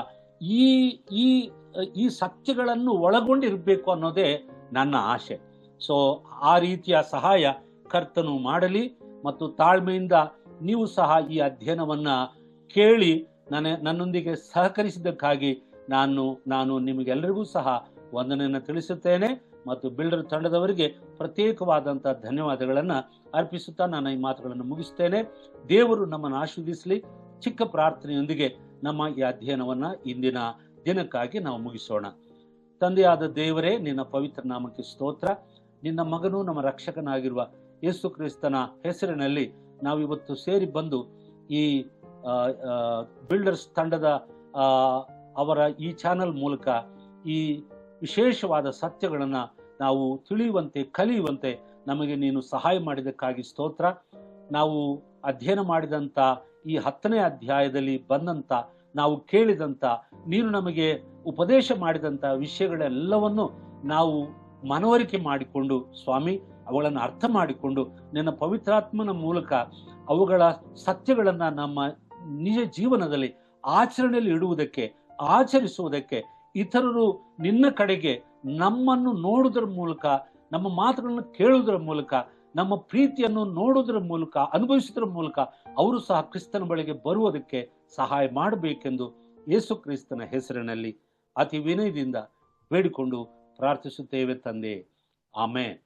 ಈ ಸತ್ಯಗಳನ್ನು ಒಳಗೊಂಡಿರಬೇಕು ಅನ್ನೋದೇ ನನ್ನ ಆಶೆ. ಸೊ ಆ ರೀತಿಯ ಸಹಾಯ ಕರ್ತನು ಮಾಡಲಿ. ಮತ್ತು ತಾಳ್ಮೆಯಿಂದ ನೀವು ಸಹ ಈ ಅಧ್ಯಯನವನ್ನ ಕೇಳಿ ನನ್ನೊಂದಿಗೆ ಸಹಕರಿಸಿದ್ದಕ್ಕಾಗಿ ನಾನು ನಿಮಗೆಲ್ಲರಿಗೂ ಸಹ ವಂದನೆಯನ್ನು ತಿಳಿಸುತ್ತೇನೆ ಮತ್ತು ಬಿಲ್ಡರ್ ತಂಡದವರಿಗೆ ಪ್ರತ್ಯೇಕವಾದಂಥ ಧನ್ಯವಾದಗಳನ್ನು ಅರ್ಪಿಸುತ್ತಾ ನಾನು ಈ ಮಾತುಗಳನ್ನು ಮುಗಿಸ್ತೇನೆ. ದೇವರು ನಮ್ಮನ್ನು ಆಶೀರ್ವದಿಸಲಿ. ಚಿಕ್ಕ ಪ್ರಾರ್ಥನೆಯೊಂದಿಗೆ ನಮ್ಮ ಈ ಅಧ್ಯಯನವನ್ನು ಇಂದಿನ ದಿನಕ್ಕಾಗಿ ನಾವು ಮುಗಿಸೋಣ. ತಂದೆಯಾದ ದೇವರೇ, ನಿನ್ನ ಪವಿತ್ರ ನಾಮಕ್ಕೆ ಸ್ತೋತ್ರ. ನಿನ್ನ ಮಗನು ನಮ್ಮ ರಕ್ಷಕನಾಗಿರುವ ಯೇಸು ಕ್ರಿಸ್ತನ ಹೆಸರಿನಲ್ಲಿ ನಾವಿವತ್ತು ಸೇರಿ ಬಂದು ಈ ಬಿಲ್ಡರ್ಸ್ ತಂಡದ ಅವರ ಈ ಚಾನಲ್ ಮೂಲಕ ಈ ವಿಶೇಷವಾದ ಸತ್ಯಗಳನ್ನು ನಾವು ತಿಳಿಯುವಂತೆ, ಕಲಿಯುವಂತೆ ನಮಗೆ ನೀನು ಸಹಾಯ ಮಾಡಿದ್ದಕ್ಕಾಗಿ ಸ್ತೋತ್ರ. ನಾವು ಅಧ್ಯಯನ ಮಾಡಿದಂಥ ಈ 10ನೇ ಅಧ್ಯಾಯದಲ್ಲಿ ಬಂದಂಥ, ನಾವು ಕೇಳಿದಂಥ, ನೀನು ನಮಗೆ ಉಪದೇಶ ಮಾಡಿದಂಥ ವಿಷಯಗಳೆಲ್ಲವನ್ನು ನಾವು ಮನವರಿಕೆ ಮಾಡಿಕೊಂಡು ಸ್ವಾಮಿ ಅವುಗಳನ್ನು ಅರ್ಥ ಮಾಡಿಕೊಂಡು ನಿನ್ನ ಪವಿತ್ರಾತ್ಮನ ಮೂಲಕ ಅವುಗಳ ಸತ್ಯಗಳನ್ನು ನಮ್ಮ ನಿಜ ಜೀವನದಲ್ಲಿ ಆಚರಣೆಯಲ್ಲಿ ಇಡುವುದಕ್ಕೆ, ಆಚರಿಸುವುದಕ್ಕೆ, ಇತರರು ನಿನ್ನ ಕಡೆಗೆ ನಮ್ಮನ್ನು ನೋಡುವುದರ ಮೂಲಕ, ನಮ್ಮ ಮಾತುಗಳನ್ನು ಕೇಳುವುದರ ಮೂಲಕ, ನಮ್ಮ ಪ್ರೀತಿಯನ್ನು ನೋಡುವುದರ ಮೂಲಕ, ಅನುಭವಿಸುವುದರ ಮೂಲಕ ಅವರು ಸಹ ಕ್ರಿಸ್ತನ ಬಳಿಗೆ ಬರುವುದಕ್ಕೆ ಸಹಾಯ ಮಾಡಬೇಕೆಂದು ಯೇಸು ಕ್ರಿಸ್ತನ ಹೆಸರಿನಲ್ಲಿ ಅತಿ ವಿನಯದಿಂದ ಬೇಡಿಕೊಂಡು ಪ್ರಾರ್ಥಿಸುತ್ತೇವೆ ತಂದೆ. ಆಮೆನ್.